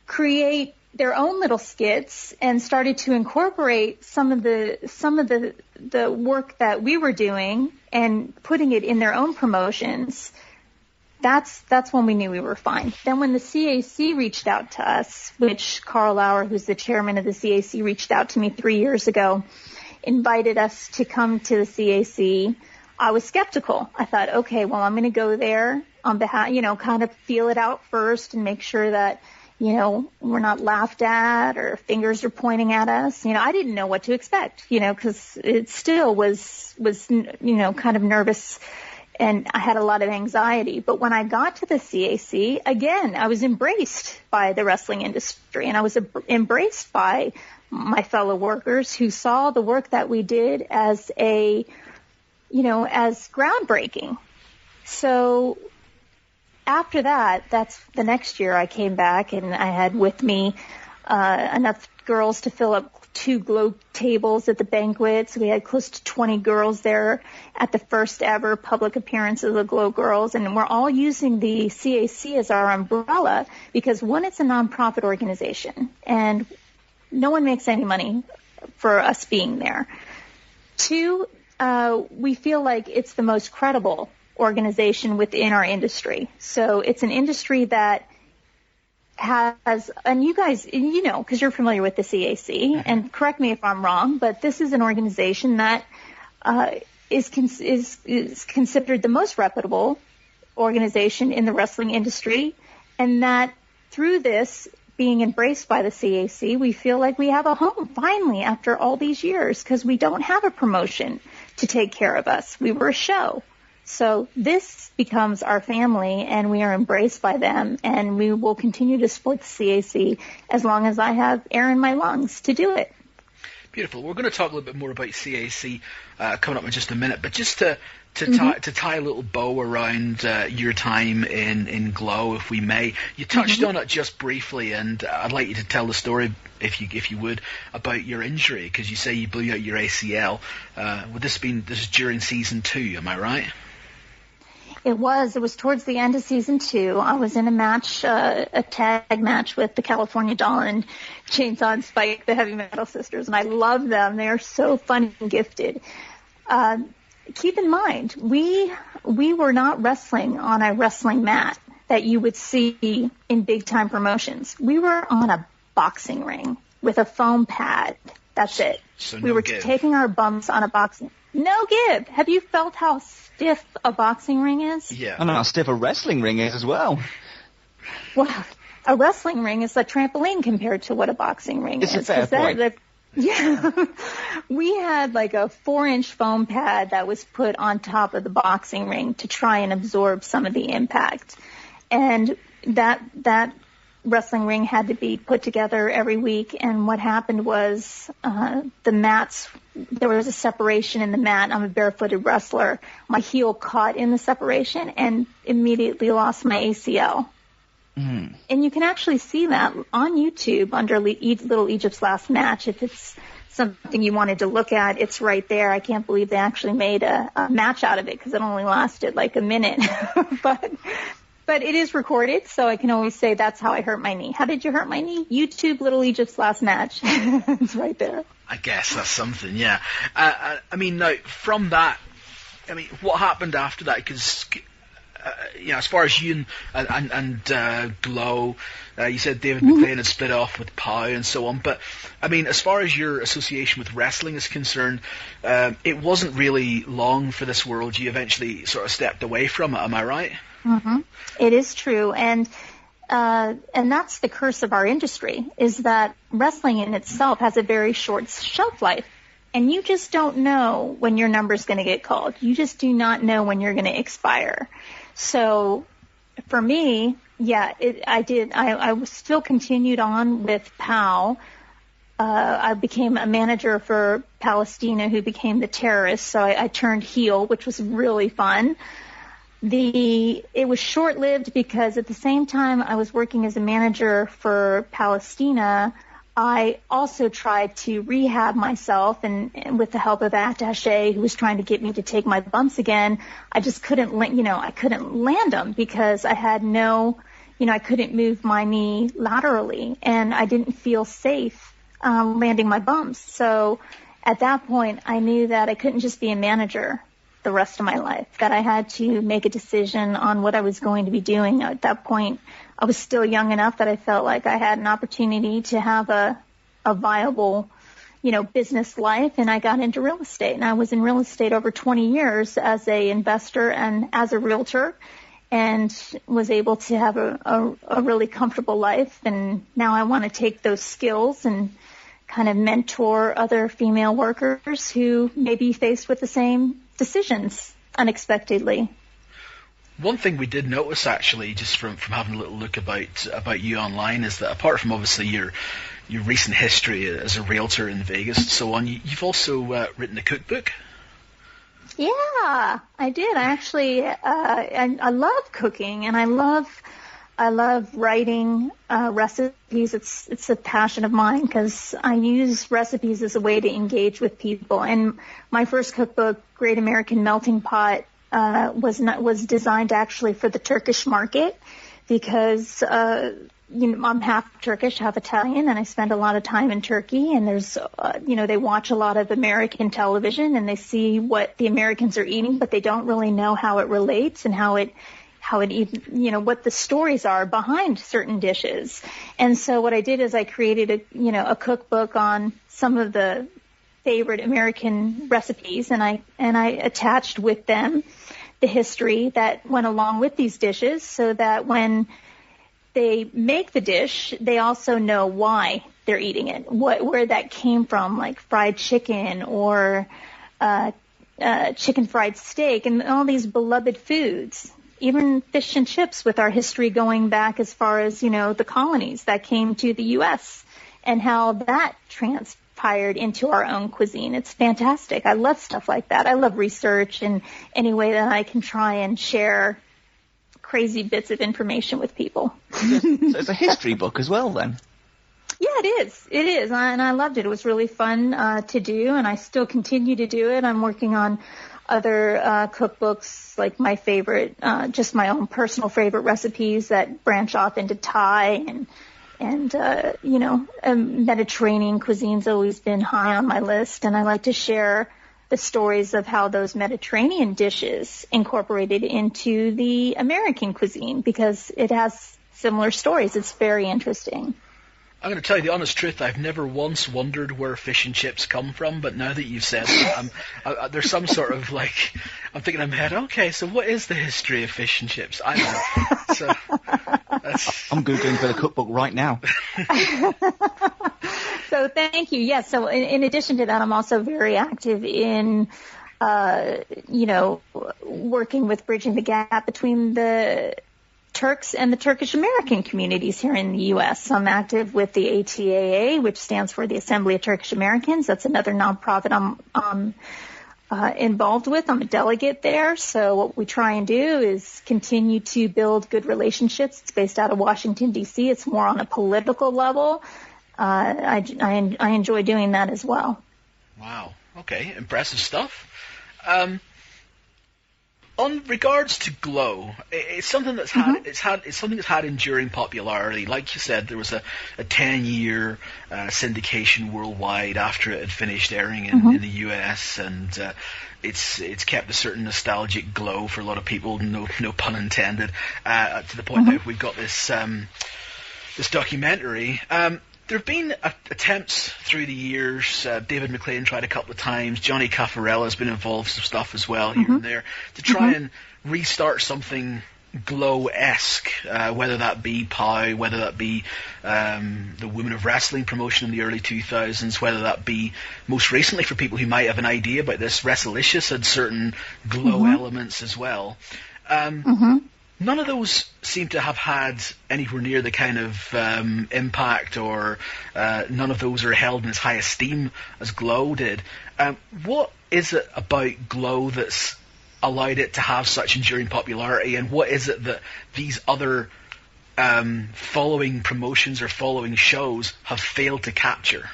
create their own little skits and started to incorporate some of the work that we were doing and putting it in their own promotions, that's when we knew we were fine. Then when the CAC reached out to us, which Carl Lauer, who's the chairman of the CAC, reached out to me 3 years ago, invited us to come to the CAC, I was skeptical. I thought, okay, well, I'm going to go there on behalf, kind of feel it out first and make sure that we're not laughed at or fingers are pointing at us. I didn't know what to expect, because it still was, kind of nervous, and I had a lot of anxiety. But when I got to the CAC, again, I was embraced by the wrestling industry, and I was embraced by my fellow workers who saw the work that we did as as groundbreaking. So after that, that's the next year I came back, and I had with me enough girls to fill up 2 Glow tables at the banquet. So we had close to 20 girls there at the first ever public appearance of the Glow Girls. And we're all using the CAC as our umbrella because, one, it's a nonprofit organization, and no one makes any money for us being there. 2, we feel like it's the most credible organization within our industry. So it's an industry that has, and you guys, because you're familiar with the CAC, and correct me if I'm wrong, but this is an organization that is considered the most reputable organization in the wrestling industry, and that through this being embraced by the CAC, we feel like we have a home finally after all these years, because we don't have a promotion to take care of us. We were a show. So this becomes our family, and we are embraced by them, and we will continue to support the CAC as long as I have air in my lungs to do it. Beautiful. We're going to talk a little bit more about CAC coming up in just a minute, but just to tie a little bow around your time in Glow, if we may. You touched on it just briefly, and I'd like you to tell the story, if you would, about your injury, because you say you blew out your ACL. This is during season 2, am I right? It was towards the end of season 2. I was in a match, a tag match with the California Doll and Chainsaw and Spike, the Heavy Metal Sisters, and I love them. They are so fun and gifted. Keep in mind, we were not wrestling on a wrestling mat that you would see in big-time promotions. We were on a boxing ring with a foam pad. That's it. So we were taking our bumps on a boxing. No give. Have you felt how stiff a boxing ring is? Yeah. I know how stiff a wrestling ring is as well. Well, a wrestling ring is a trampoline compared to what a boxing ring is. It's a fair point. Yeah. We had like a 4-inch foam pad that was put on top of the boxing ring to try and absorb some of the impact. And that wrestling ring had to be put together every week. And what happened was the mats, there was a separation in the mat. I'm a barefooted wrestler. My heel caught in the separation and immediately lost my ACL. Mm. And you can actually see that on YouTube under Little Egypt's Last Match. If it's something you wanted to look at, it's right there. I can't believe they actually made a match out of it because it only lasted like a minute. But it is recorded, so I can always say that's how I hurt my knee. How did you hurt my knee? YouTube, Little Egypt's Last Match. It's right there. I guess that's something, yeah. I mean, now, from that, I mean, what happened after that? Because, you know, as far as you and Glow, you said David McLean had split off with Pow and so on. But, I mean, as far as your association with wrestling is concerned, it wasn't really long for this world. You eventually sort of stepped away from it, am I right? Mm-hmm. It is true. And that's the curse of our industry, is that wrestling in itself has a very short shelf life. And you just don't know when your number's going to get called. You just do not know when you're going to expire. So for me, yeah, I still continued on with POW. I became a manager for Palestina, who became the terrorist. So I turned heel, which was really fun. It was short-lived because at the same time I was working as a manager for Palestina, I also tried to rehab myself, and with the help of Attaché, who was trying to get me to take my bumps again, I just couldn't, I couldn't land them because I had I couldn't move my knee laterally, and I didn't feel safe landing my bumps. So at that point, I knew that I couldn't just be a manager the rest of my life, that I had to make a decision on what I was going to be doing. At that point, I was still young enough that I felt like I had an opportunity to have a viable, business life, and I got into real estate. And I was in real estate over 20 years as a investor and as a realtor, and was able to have a really comfortable life. And now I want to take those skills and kind of mentor other female workers who may be faced with the same decisions unexpectedly. One thing we did notice, actually, just from having a little look about you online, is that apart from obviously your recent history as a realtor in Vegas and so on, you've also written a cookbook. Yeah, I did. I actually I love cooking, and I love writing recipes. It's a passion of mine because I use recipes as a way to engage with people. And my first cookbook, Great American Melting Pot, was designed actually for the Turkish market because I'm half Turkish, half Italian, and I spend a lot of time in Turkey. And there's they watch a lot of American television, and they see what the Americans are eating, but they don't really know how it relates and how it even, what the stories are behind certain dishes. And so what I did is I created a cookbook on some of the favorite American recipes, and I attached with them the history that went along with these dishes, so that when they make the dish, they also know why they're eating it, where that came from, like fried chicken or chicken fried steak, and all these beloved foods. Even fish and chips, with our history going back as far as, the colonies that came to the U.S. and how that transpired into our own cuisine. It's fantastic. I love stuff like that. I love research and any way that I can try and share crazy bits of information with people. So it's a history book as well, then? Yeah, it is. It is. And I loved it. It was really fun to do, and I still continue to do it. I'm working on other cookbooks, like my favorite, just my own personal favorite recipes that branch off into Thai and Mediterranean cuisine's always been high on my list, and I like to share the stories of how those Mediterranean dishes incorporated into the American cuisine because it has similar stories. It's very interesting. I'm going to tell you the honest truth. I've never once wondered where fish and chips come from, but now that you've said that, there's some sort of I'm thinking in my head, okay, so what is the history of fish and chips? I don't know. So I'm Googling for the cookbook right now. So thank you. Yes. So in addition to that, I'm also very active in, working with bridging the gap between the Turks and the Turkish American communities here in the U.S. I'm active with the ATAA, which stands for the Assembly of Turkish Americans. That's another nonprofit I'm involved with. I'm a delegate there. So what we try and do is continue to build good relationships. It's based out of Washington, D.C. It's more on a political level. I enjoy doing that as well. Wow. Okay. Impressive stuff. On regards to Glow, it's something that's had enduring popularity. Like you said, there was a 10-year syndication worldwide after it had finished airing in the US, and it's kept a certain nostalgic glow for a lot of people. No pun intended. To the point that we've got this documentary. There have been attempts through the years. David McLean tried a couple of times. Johnny Caffarella has been involved with some stuff as well here and there to try and restart something Glow-esque, whether that be POW, whether that be the Women of Wrestling promotion in the early 2000s, whether that be most recently for people who might have an idea about this, Wrestlicious had certain Glow elements as well. None of those seem to have had anywhere near the kind of impact, or none of those are held in as high esteem as Glow did. What is it about Glow that's allowed it to have such enduring popularity, and what is it that these other following promotions or following shows have failed to capture?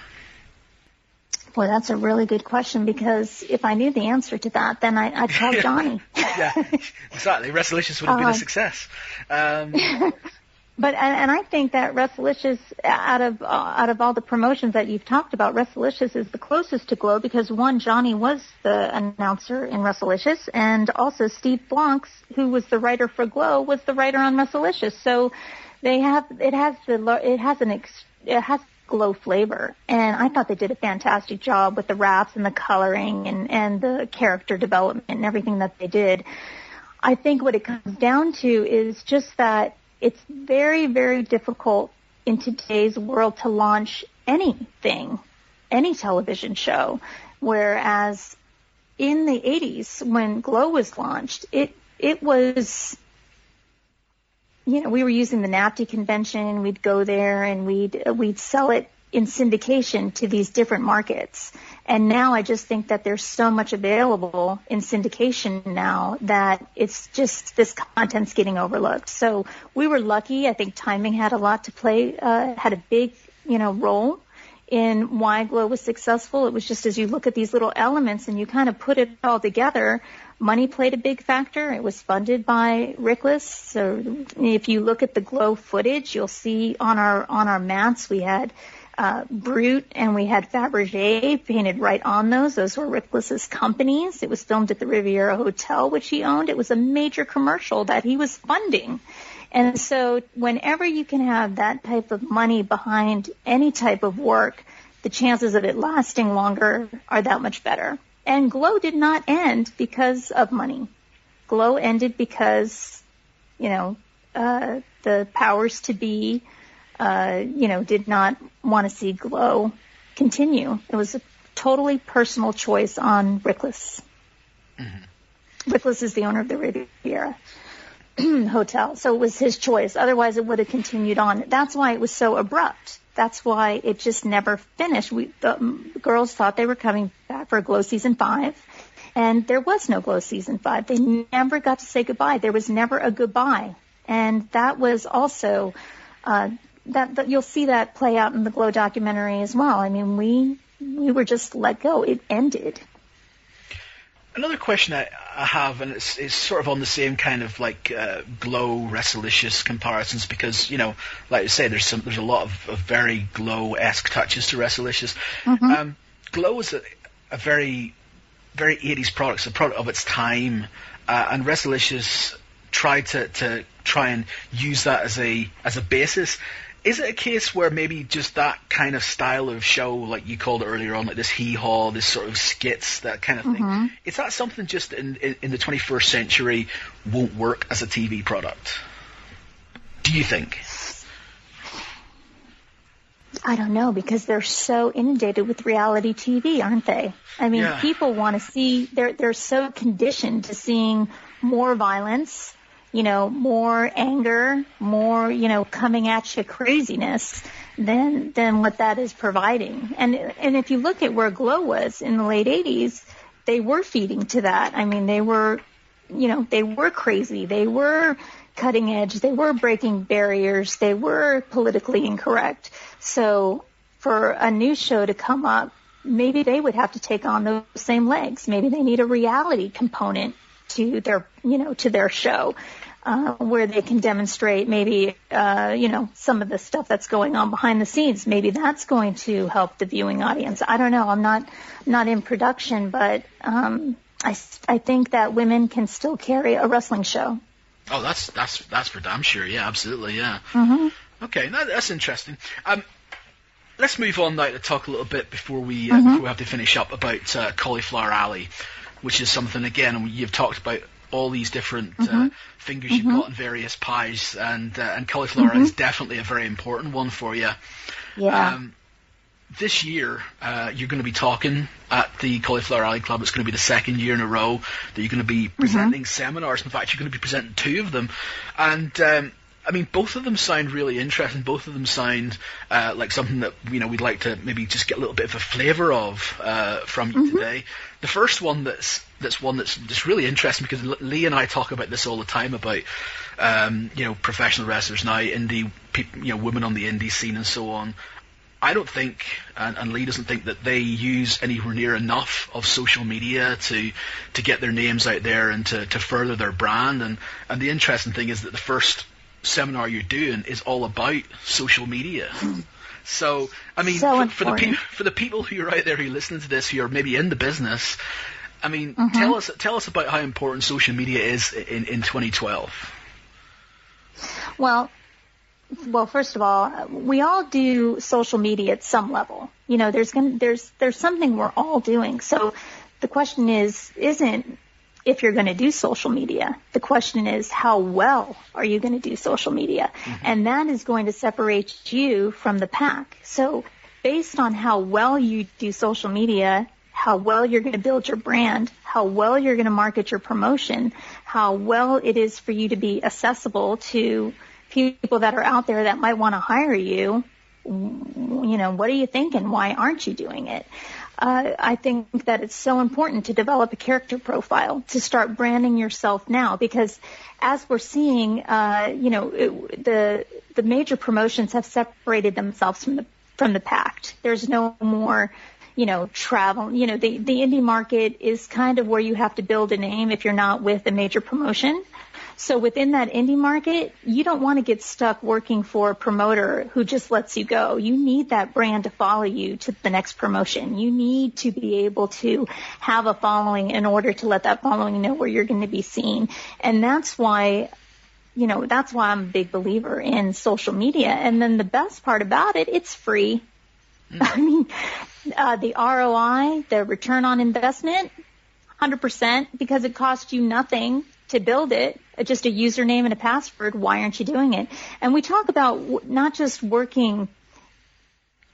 Boy, that's a really good question, because if I knew the answer to that, then I'd tell Johnny. Yeah, exactly. Wrestlicious would have been a success. But I think that Wrestlicious, out of all the promotions that you've talked about, Wrestlicious is the closest to Glow, because one, Johnny was the announcer in Wrestlicious, and also Steve Blanks, who was the writer for Glow, was the writer on Wrestlicious. So it has Glow flavor, and I thought they did a fantastic job with the wraps and the coloring and the character development and everything that they did. I think what it comes down to is just that it's very, very difficult in today's world to launch anything, any television show, whereas in the 80s when Glow was launched, it was, we were using the NAPTI convention. We'd go there and we'd sell it in syndication to these different markets. And now I just think that there's so much available in syndication now that it's just, this content's getting overlooked. So we were lucky. I think timing had a lot to play, had a big, role in why Glow was successful. It was just, as you look at these little elements and you kind of put it all together, money played a big factor. It was funded by Rickless. So if you look at the Glow footage, you'll see on our mats we had Brute and we had Fabergé painted right on those. Those were Rickless's companies. It was filmed at the Riviera Hotel, which he owned. It was a major commercial that he was funding. And so whenever you can have that type of money behind any type of work, the chances of it lasting longer are that much better. And Glow did not end because of money. Glow ended because, the powers to be, did not want to see Glow continue. It was a totally personal choice on Rickless. Rickless is the owner of the Riviera Hotel, so it was his choice. Otherwise, it would have continued on. That's why it was so abrupt. That's why it just never finished. The girls thought they were coming back for Glow Season 5, and there was no Glow Season 5. They never got to say goodbye. There was never a goodbye. And that was also, that you'll see that play out in the Glow documentary as well. I mean, we were just let go. It ended. Another question I have, and it's sort of on the same kind of Glow Wrestlicious comparisons, because like I say, there's a lot of very Glow-esque touches to Wrestlicious. Glow is a very, very 80s product. It's a product of its time, and Wrestlicious tried to try and use that as a basis. Is it a case where maybe just that kind of style of show, like you called it earlier on, like this hee-haw, this sort of skits, that kind of thing, is that something just in the 21st century won't work as a TV product? Do you think? I don't know, because they're so inundated with reality TV, aren't they? I mean, people want to see, they're so conditioned to seeing more violence, more anger, more, coming at you craziness than what that is providing. And if you look at where Glow was in the late 80s, they were feeding to that. I mean, they were crazy. They were cutting edge. They were breaking barriers. They were politically incorrect. So for a new show to come up, maybe they would have to take on those same legs. Maybe they need a reality component to their show, where they can demonstrate maybe, some of the stuff that's going on behind the scenes. Maybe that's going to help the viewing audience. I don't know. I'm not in production, but, I think that women can still carry a wrestling show. Oh, that's for damn sure. Yeah, absolutely. Yeah. Mm-hmm. Okay, that's interesting. Let's move on now to talk a little bit before we have to finish up about Cauliflower Alley, which is something, again, you've talked about all these different fingers you've got in various pies, and cauliflower is definitely a very important one for you. Yeah. This year, you're going to be talking at the Cauliflower Alley Club. It's going to be the second year in a row that you're going to be presenting seminars. In fact, you're going to be presenting 2 of them. And, I mean, both of them sound really interesting. Both of them sound like something that, we'd like to maybe just get a little bit of a flavour of from you today. The first one that's really interesting, because Lee and I talk about this all the time about, professional wrestlers now, indie people, women on the indie scene and so on. I don't think, and Lee doesn't think, that they use anywhere near enough of social media to get their names out there and to further their brand. And the interesting thing is that the first seminar you're doing is all about social media. So, I mean, for the people who are out there who listen to this, who are maybe in the business, I mean, tell us about how important social media is in 2012. Well, first of all, we all do social media at some level. There's something we're all doing. So the question isn't if you're going to do social media. The question is, how well are you going to do social media? And that is going to separate you from the pack. So based on how well you do social media, how well you're going to build your brand, how well you're going to market your promotion, how well it is for you to be accessible to people that are out there that might want to hire you, what are you thinking? Why aren't you doing it? I think that it's so important to develop a character profile, to start branding yourself now, because as we're seeing, the major promotions have separated themselves from the pack. There's no more, travel. The indie market is kind of where you have to build a name if you're not with a major promotion. So within that indie market, you don't want to get stuck working for a promoter who just lets you go. You need that brand to follow you to the next promotion. You need to be able to have a following in order to let that following know where you're going to be seen. And that's why I'm a big believer in social media. And then the best part about it, it's free. I mean, the ROI, the return on investment, 100%, because it costs you nothing to build it, just a username and a password. Why aren't you doing it? And we talk about not just working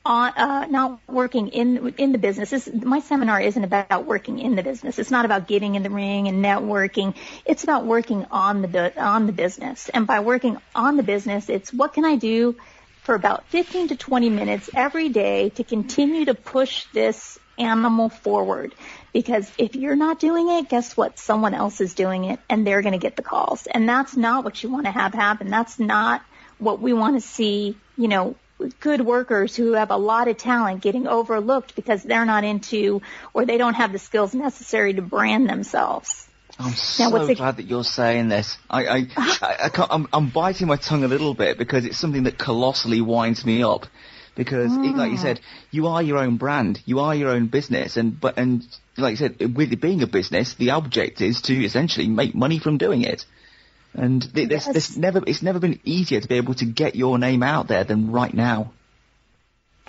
on, not working in the business. My seminar isn't about working in the business. It's not about getting in the ring and networking. It's about working on the business. And by working on the business, it's what can I do for about 15 to 20 minutes every day to continue to push this animal forward. Because if you're not doing it, guess what? Someone else is doing it, and they're going to get the calls. And that's not what you want to have happen. That's not what we want to see, good workers who have a lot of talent getting overlooked because they're not into, or they don't have the skills necessary to brand themselves. I'm so glad that you're saying this. I'm biting my tongue a little bit because it's something that colossally winds me up. Because, like you said, you are your own brand, you are your own business, and like you said, with it being a business, the object is to essentially make money from doing it. And it's never been easier to be able to get your name out there than right now.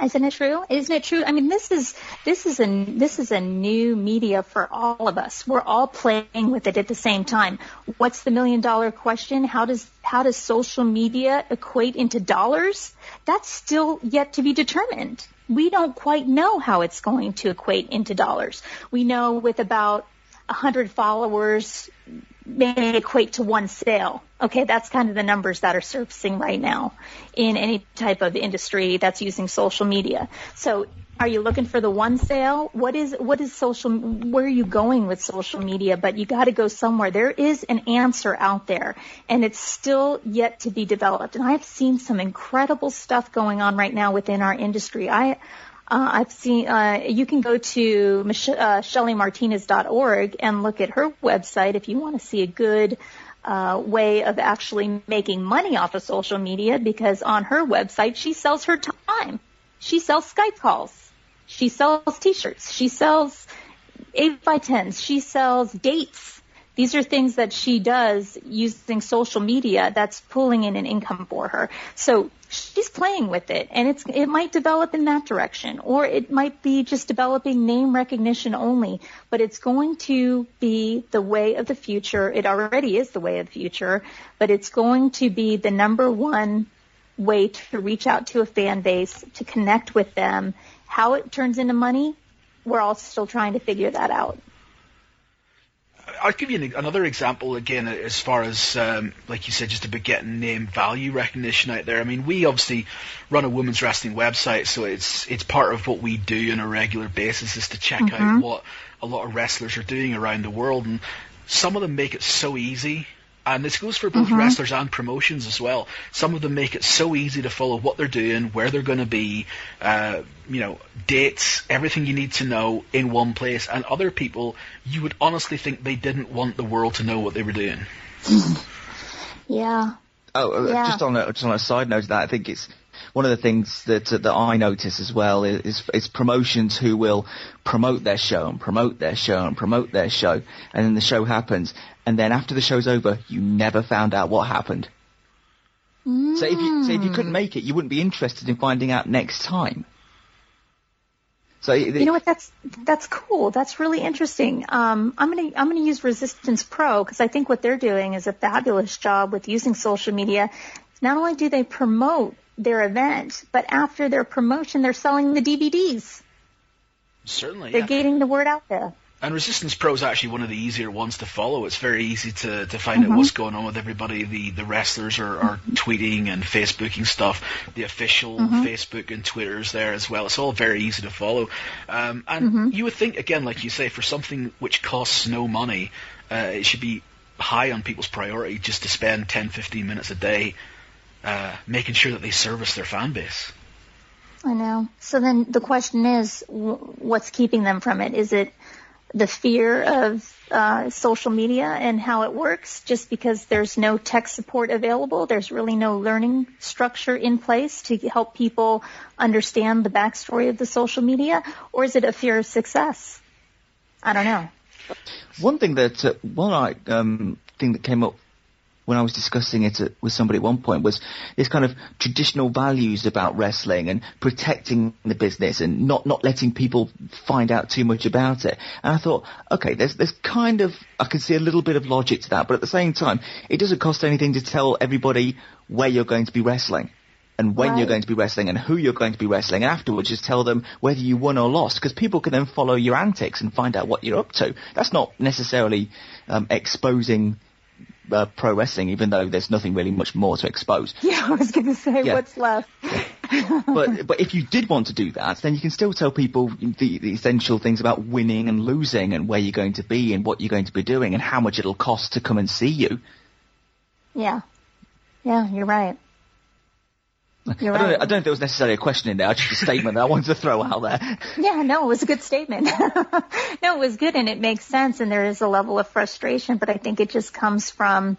Isn't it true? Isn't it true? I mean, this is a new media for all of us. We're all playing with it at the same time. What's the $1 million question? How does social media equate into dollars? That's still yet to be determined. We don't quite know how it's going to equate into dollars. We know with about 100 followers may equate to one sale. Okay, that's kind of the numbers that are surfacing right now in any type of industry that's using social media. So are you looking for the one sale? What is social, where are you going with social media? But you got to go somewhere. There is an answer out there, and it's still yet to be developed. And I've seen some incredible stuff going on right now within our industry. I've seen, you can go to ShellyMartinez.org and look at her website if you want to see a good way of actually making money off of social media, because on her website, she sells her time. She sells Skype calls. She sells T-shirts. She sells 8x10s. She sells dates. These are things that she does using social media that's pulling in an income for her. So she's playing with it, and it might develop in that direction, or it might be just developing name recognition only, but it's going to be the way of the future. It already is the way of the future, but it's going to be the number one way to reach out to a fan base, to connect with them. How it turns into money, we're all still trying to figure that out. I'll give you another example again, as far as, like you said, just about getting name value recognition out there. I mean, we obviously run a women's wrestling website, so it's part of what we do on a regular basis is to check out what a lot of wrestlers are doing around the world, and some of them make it so easy. And this goes for both wrestlers and promotions as well. Some of them make it so easy to follow what they're doing, where they're going to be, dates, everything you need to know in one place. And other people, you would honestly think they didn't want the world to know what they were doing. Yeah. Oh, yeah. Just on a side note of that, I think it's one of the things that I notice as well is promotions who will promote their show and promote their show and promote their show, and then the show happens, and then after the show's over, you never found out what happened. So if you couldn't make it, you wouldn't be interested in finding out next time. So you know what? That's cool. That's really interesting. I'm gonna use Resistance Pro, because I think what they're doing is a fabulous job with using social media. Not only do they promote their event, but after their promotion, they're selling the DVDs. Certainly, they're getting the word out there. And Resistance Pro is actually one of the easier ones to follow. It's very easy to find out what's going on with everybody. The wrestlers are tweeting and Facebooking stuff. The official Facebook and Twitter's there as well. It's all very easy to follow. And you would think, again, like you say, for something which costs no money, it should be high on people's priority just to spend 10, 15 minutes a day making sure that they service their fan base. I know. So then the question is, what's keeping them from it? Is it the fear of social media and how it works, just because there's no tech support available? There's really no learning structure in place to help people understand the backstory of the social media? Or is it a fear of success? I don't know. One thing that thing that came up when I was discussing it with somebody at one point was this kind of traditional values about wrestling and protecting the business and not letting people find out too much about it. And I thought, okay, there's kind of, I can see a little bit of logic to that, but at the same time, it doesn't cost anything to tell everybody where you're going to be wrestling and when you're going to be wrestling and who you're going to be wrestling, and afterwards just tell them whether you won or lost, because people can then follow your antics and find out what you're up to. That's not necessarily exposing pro wrestling, even though there's nothing really much more to expose. Yeah, I was going to say, what's left? Yeah. But if you did want to do that, then you can still tell people the essential things about winning and losing and where you're going to be and what you're going to be doing and how much it'll cost to come and see you. Yeah. Yeah, you're right. I don't know if there was necessarily a question in there, just a statement that I wanted to throw out there. Yeah, no, it was a good statement. No, it was good, and it makes sense, and there is a level of frustration, but I think it just comes from,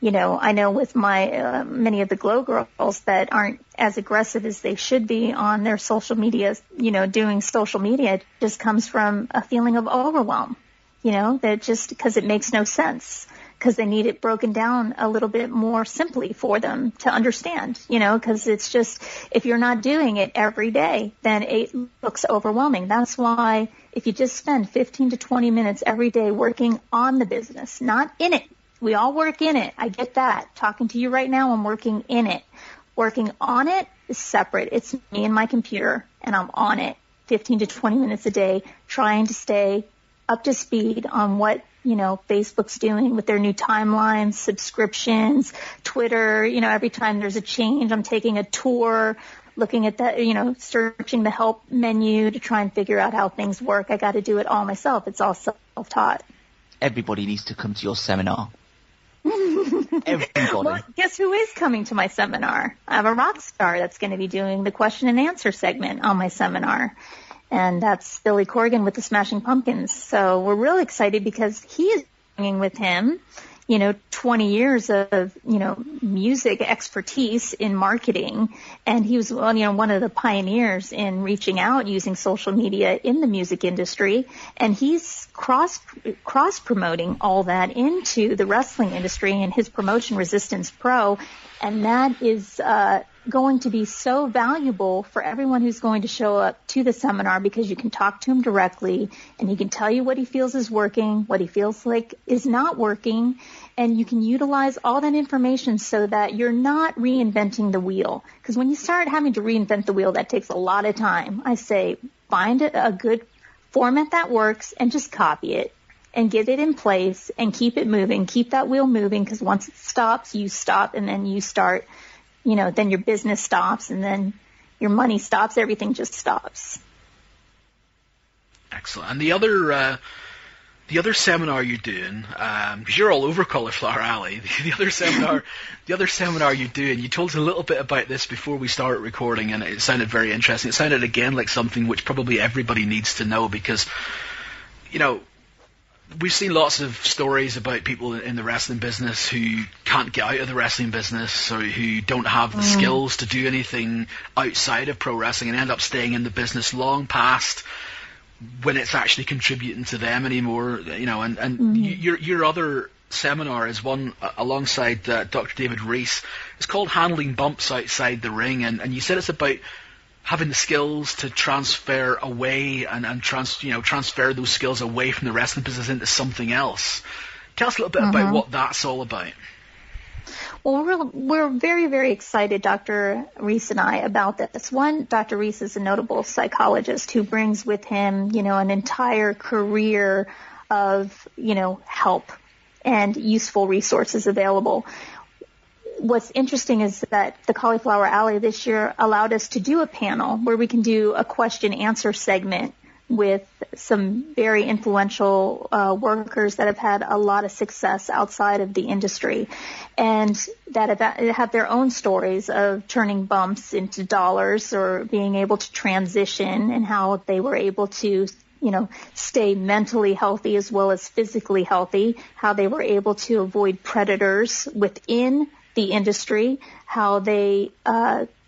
I know with my many of the Glow girls that aren't as aggressive as they should be on their social media, doing social media, it just comes from a feeling of overwhelm, that just because it makes no sense because they need it broken down a little bit more simply for them to understand, because it's just, if you're not doing it every day, then it looks overwhelming. That's why if you just spend 15 to 20 minutes every day working on the business, not in it. We all work in it. I get that. Talking to you right now, I'm working in it. Working on it is separate. It's me and my computer, and I'm on it 15 to 20 minutes a day, trying to stay up to speed on what, Facebook's doing with their new timelines, subscriptions, Twitter. Every time there's a change, I'm taking a tour, looking at that, searching the help menu to try and figure out how things work. I got to do it all myself. It's all self-taught. Everybody needs to come to your seminar. Everybody. Well, guess who is coming to my seminar? I have a rock star that's going to be doing the question and answer segment on my seminar. And that's Billy Corgan with the Smashing Pumpkins. So we're really excited because he is bringing with him, 20 years of, music expertise in marketing. And he was, one of the pioneers in reaching out using social media in the music industry. And he's cross promoting all that into the wrestling industry and his promotion, Resistance Pro. And that is, going to be so valuable for everyone who's going to show up to the seminar, because you can talk to him directly and he can tell you what he feels is working, what he feels like is not working, and you can utilize all that information so that you're not reinventing the wheel. Because when you start having to reinvent the wheel, that takes a lot of time. I say find a good format that works and just copy it and get it in place and keep it moving, keep that wheel moving, because once it stops, you stop, and then you start, then your business stops, and then your money stops, everything just stops. Excellent. And the other seminar you're doing, because you're all over Cauliflower Alley, the other seminar you're doing, you told us a little bit about this before we started recording, and it sounded very interesting. It sounded again like something which probably everybody needs to know, because, we've seen lots of stories about people in the wrestling business who can't get out of the wrestling business, or who don't have the skills to do anything outside of pro wrestling, and end up staying in the business long past when it's actually contributing to them anymore. Your other seminar is one alongside Dr. David Reese. It's called Handling Bumps Outside the Ring, and you said it's about having the skills to transfer away and transfer those skills away from the wrestling business into something else. Tell us a little bit about what that's all about. Well, we're very, very excited, Dr. Reese and I, about this. One, Dr. Reese is a notable psychologist who brings with him, an entire career of, help and useful resources available. What's interesting is that the Cauliflower Alley this year allowed us to do a panel where we can do a question-answer segment with some very influential workers that have had a lot of success outside of the industry, and that have their own stories of turning bumps into dollars, or being able to transition, and how they were able to stay mentally healthy as well as physically healthy, how they were able to avoid predators within the industry, how they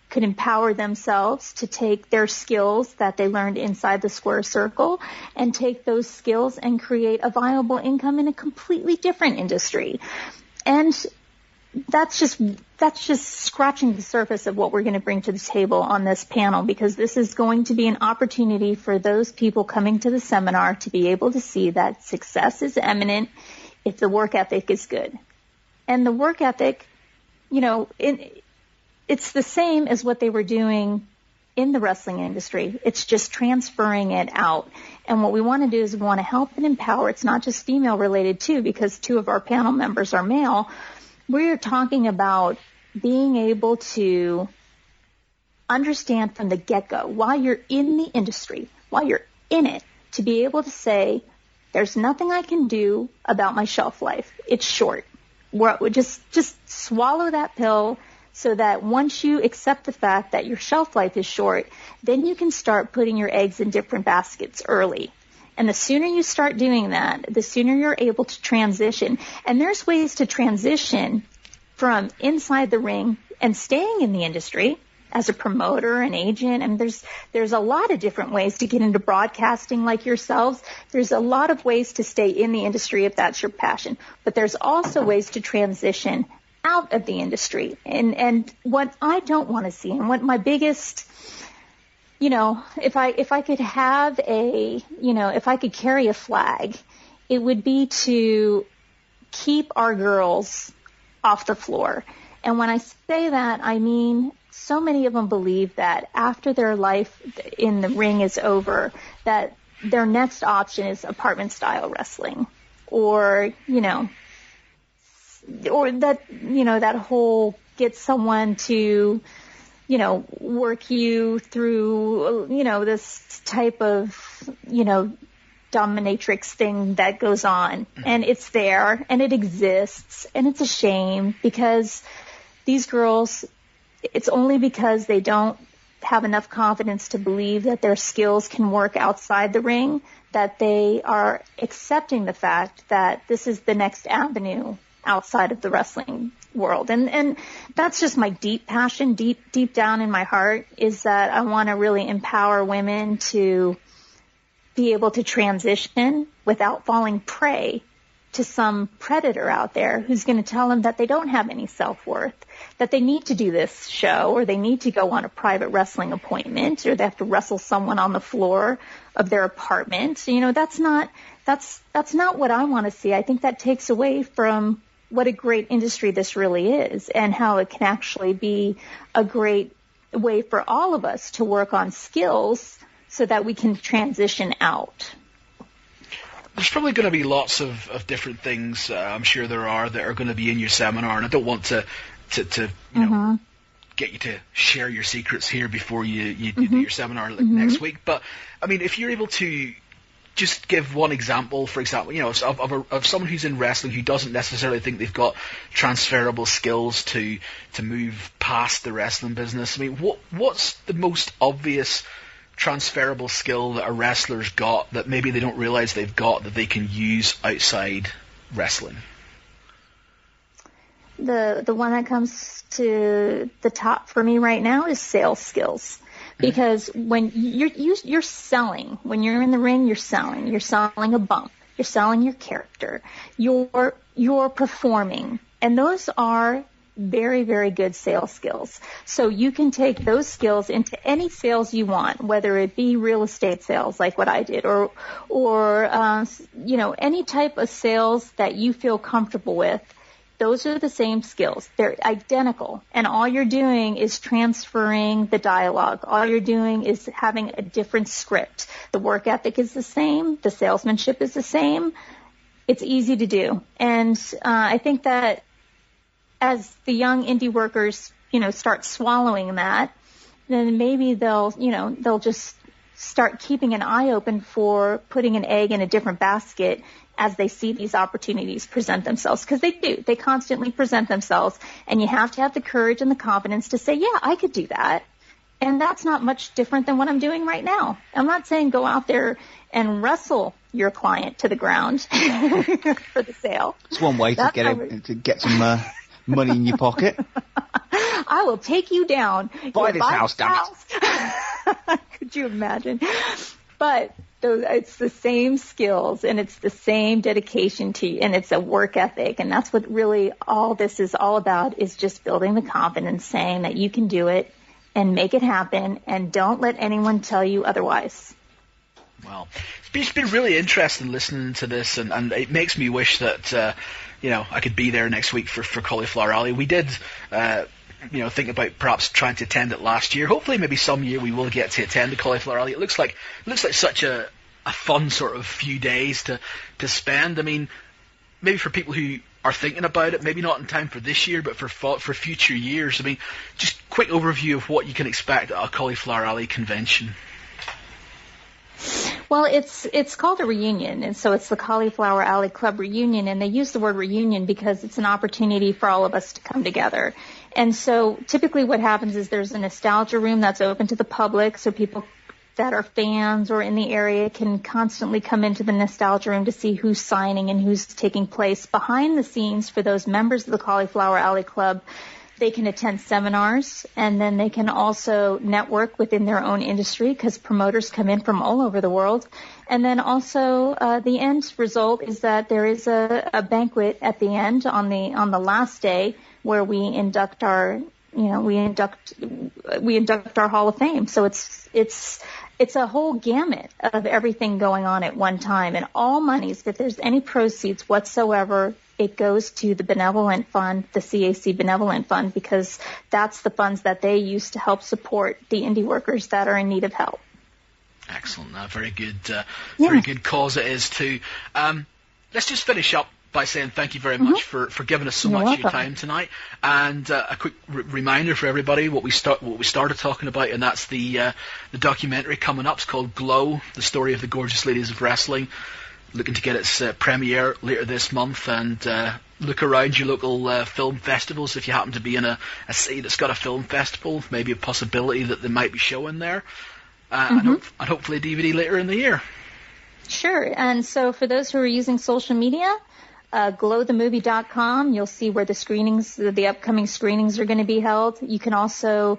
could empower themselves to take their skills that they learned inside the square circle and take those skills and create a viable income in a completely different industry. And that's just scratching the surface of what we're going to bring to the table on this panel, because this is going to be an opportunity for those people coming to the seminar to be able to see that success is imminent if the work ethic is good. And the work ethic, it's the same as what they were doing in the wrestling industry. It's just transferring it out. And what we want to do is we want to help and empower. It's not just female related too, because 2 of our panel members are male. We're talking about being able to understand from the get-go, while you're in the industry, while you're in it, to be able to say, there's nothing I can do about my shelf life. It's short. Just swallow that pill, so that once you accept the fact that your shelf life is short, then you can start putting your eggs in different baskets early. And the sooner you start doing that, the sooner you're able to transition. And there's ways to transition from inside the ring and staying in the industry, as a promoter, an agent. And there's a lot of different ways to get into broadcasting like yourselves. There's a lot of ways to stay in the industry if that's your passion. But there's also ways to transition out of the industry. And what I don't want to see, and what my biggest, if I could have if I could carry a flag, it would be to keep our girls off the floor. And when I say that, I mean so many of them believe that after their life in the ring is over, that their next option is apartment-style wrestling, or that whole get someone to, work you through, this type of, dominatrix thing that goes on. And it's there, and it exists, and it's a shame, because these girls, it's only because they don't have enough confidence to believe that their skills can work outside the ring that they are accepting the fact that this is the next avenue outside of the wrestling world. And that's just my deep passion, deep down in my heart, is that I want to really empower women to be able to transition without falling prey to some predator out there who's going to tell them that they don't have any self-worth, that they need to do this show, or they need to go on a private wrestling appointment, or they have to wrestle someone on the floor of their apartment. That's not what I want to see. I think that takes away from what a great industry this really is, and how it can actually be a great way for all of us to work on skills so that we can transition out. There's probably going to be lots of different things, I'm sure there are, that are going to be in your seminar, and I don't want to get you to share your secrets here before you do your seminar next week. But, I mean, if you're able to just give one example, for example, of someone who's in wrestling who doesn't necessarily think they've got transferable skills to move past the wrestling business. I mean, what's the most obvious transferable skill that a wrestler's got that maybe they don't realize they've got that they can use outside wrestling? The one that comes to the top for me right now is sales skills. Because when you're selling, when you're in the ring, you're selling a bump, you're selling your character, you're performing, and those are very, very good sales skills. So you can take those skills into any sales you want, whether it be real estate sales like what I did, or any type of sales that you feel comfortable with. Those are the same skills. They're identical. And all you're doing is transferring the dialogue. All you're doing is having a different script. The work ethic is the same. The salesmanship is the same. It's easy to do. And I think that as the young indie workers, start swallowing that, then maybe they'll just start keeping an eye open for putting an egg in a different basket as they see these opportunities present themselves, because they do. They constantly present themselves, and you have to have the courage and the confidence to say, yeah, I could do that. And that's not much different than what I'm doing right now. I'm not saying go out there and wrestle your client to the ground for the sale. It's one way to get some money in your pocket. I will take you down. Buy this house, damn it. Could you imagine? But it's the same skills, and it's the same dedication and it's a work ethic, and that's what really all this is all about, is just building the confidence, saying that you can do it and make it happen, and don't let anyone tell you otherwise. Well, it's been really interesting listening to this, and it makes me wish that I could be there next week for Cauliflower Alley. We did think about perhaps trying to attend it last year. Hopefully, maybe some year we will get to attend the Cauliflower Alley. It looks like such a fun sort of few days to spend. I mean, maybe for people who are thinking about it, maybe not in time for this year, but for future years. I mean, just quick overview of what you can expect at a Cauliflower Alley convention. Well, it's called a reunion, and so it's the Cauliflower Alley Club reunion, and they use the word reunion because it's an opportunity for all of us to come together. And so typically what happens is there's a nostalgia room that's open to the public, so people that are fans or in the area can constantly come into the nostalgia room to see who's signing and who's taking place behind the scenes. For those members of the Cauliflower Alley Club, They can attend seminars, and then they can also network within their own industry because promoters come in from all over the world. And then also the end result is that there is a banquet at the end on the last day where we induct our Hall of Fame. So it's a whole gamut of everything going on at one time, and all monies, if there's any proceeds whatsoever, it goes to the benevolent fund, the CAC benevolent fund, because that's the funds that they use to help support the indie workers that are in need of help. Excellent. Very good cause it is too. Let's just finish up by saying thank you very much for giving us so much of your time tonight, and a quick reminder for everybody what we started talking about, and that's the documentary coming up. It's called Glow: The Story of the Gorgeous Ladies of Wrestling. Looking to get its premiere later this month, and look around your local film festivals if you happen to be in a city that's got a film festival. Maybe a possibility that they might be showing there, and hopefully a DVD later in the year. Sure. And so for those who are using social media, glowthemovie.com, you'll see where the upcoming screenings are going to be held. You can also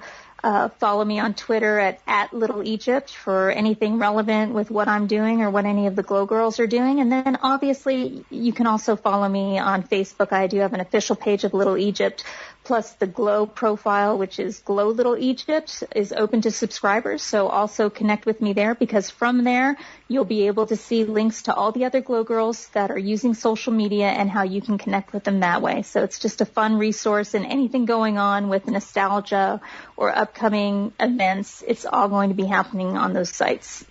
follow me on Twitter at Little Egypt for anything relevant with what I'm doing or what any of the Glow Girls are doing. And then obviously you can also follow me on Facebook. I do have an official page of Little Egypt, plus the Glow profile, which is Glow Little Egypt, is open to subscribers. So also connect with me there, because from there you'll be able to see links to all the other Glow Girls that are using social media and how you can connect with them that way. So it's just a fun resource, and anything going on with nostalgia or upcoming events, it's all going to be happening on those sites.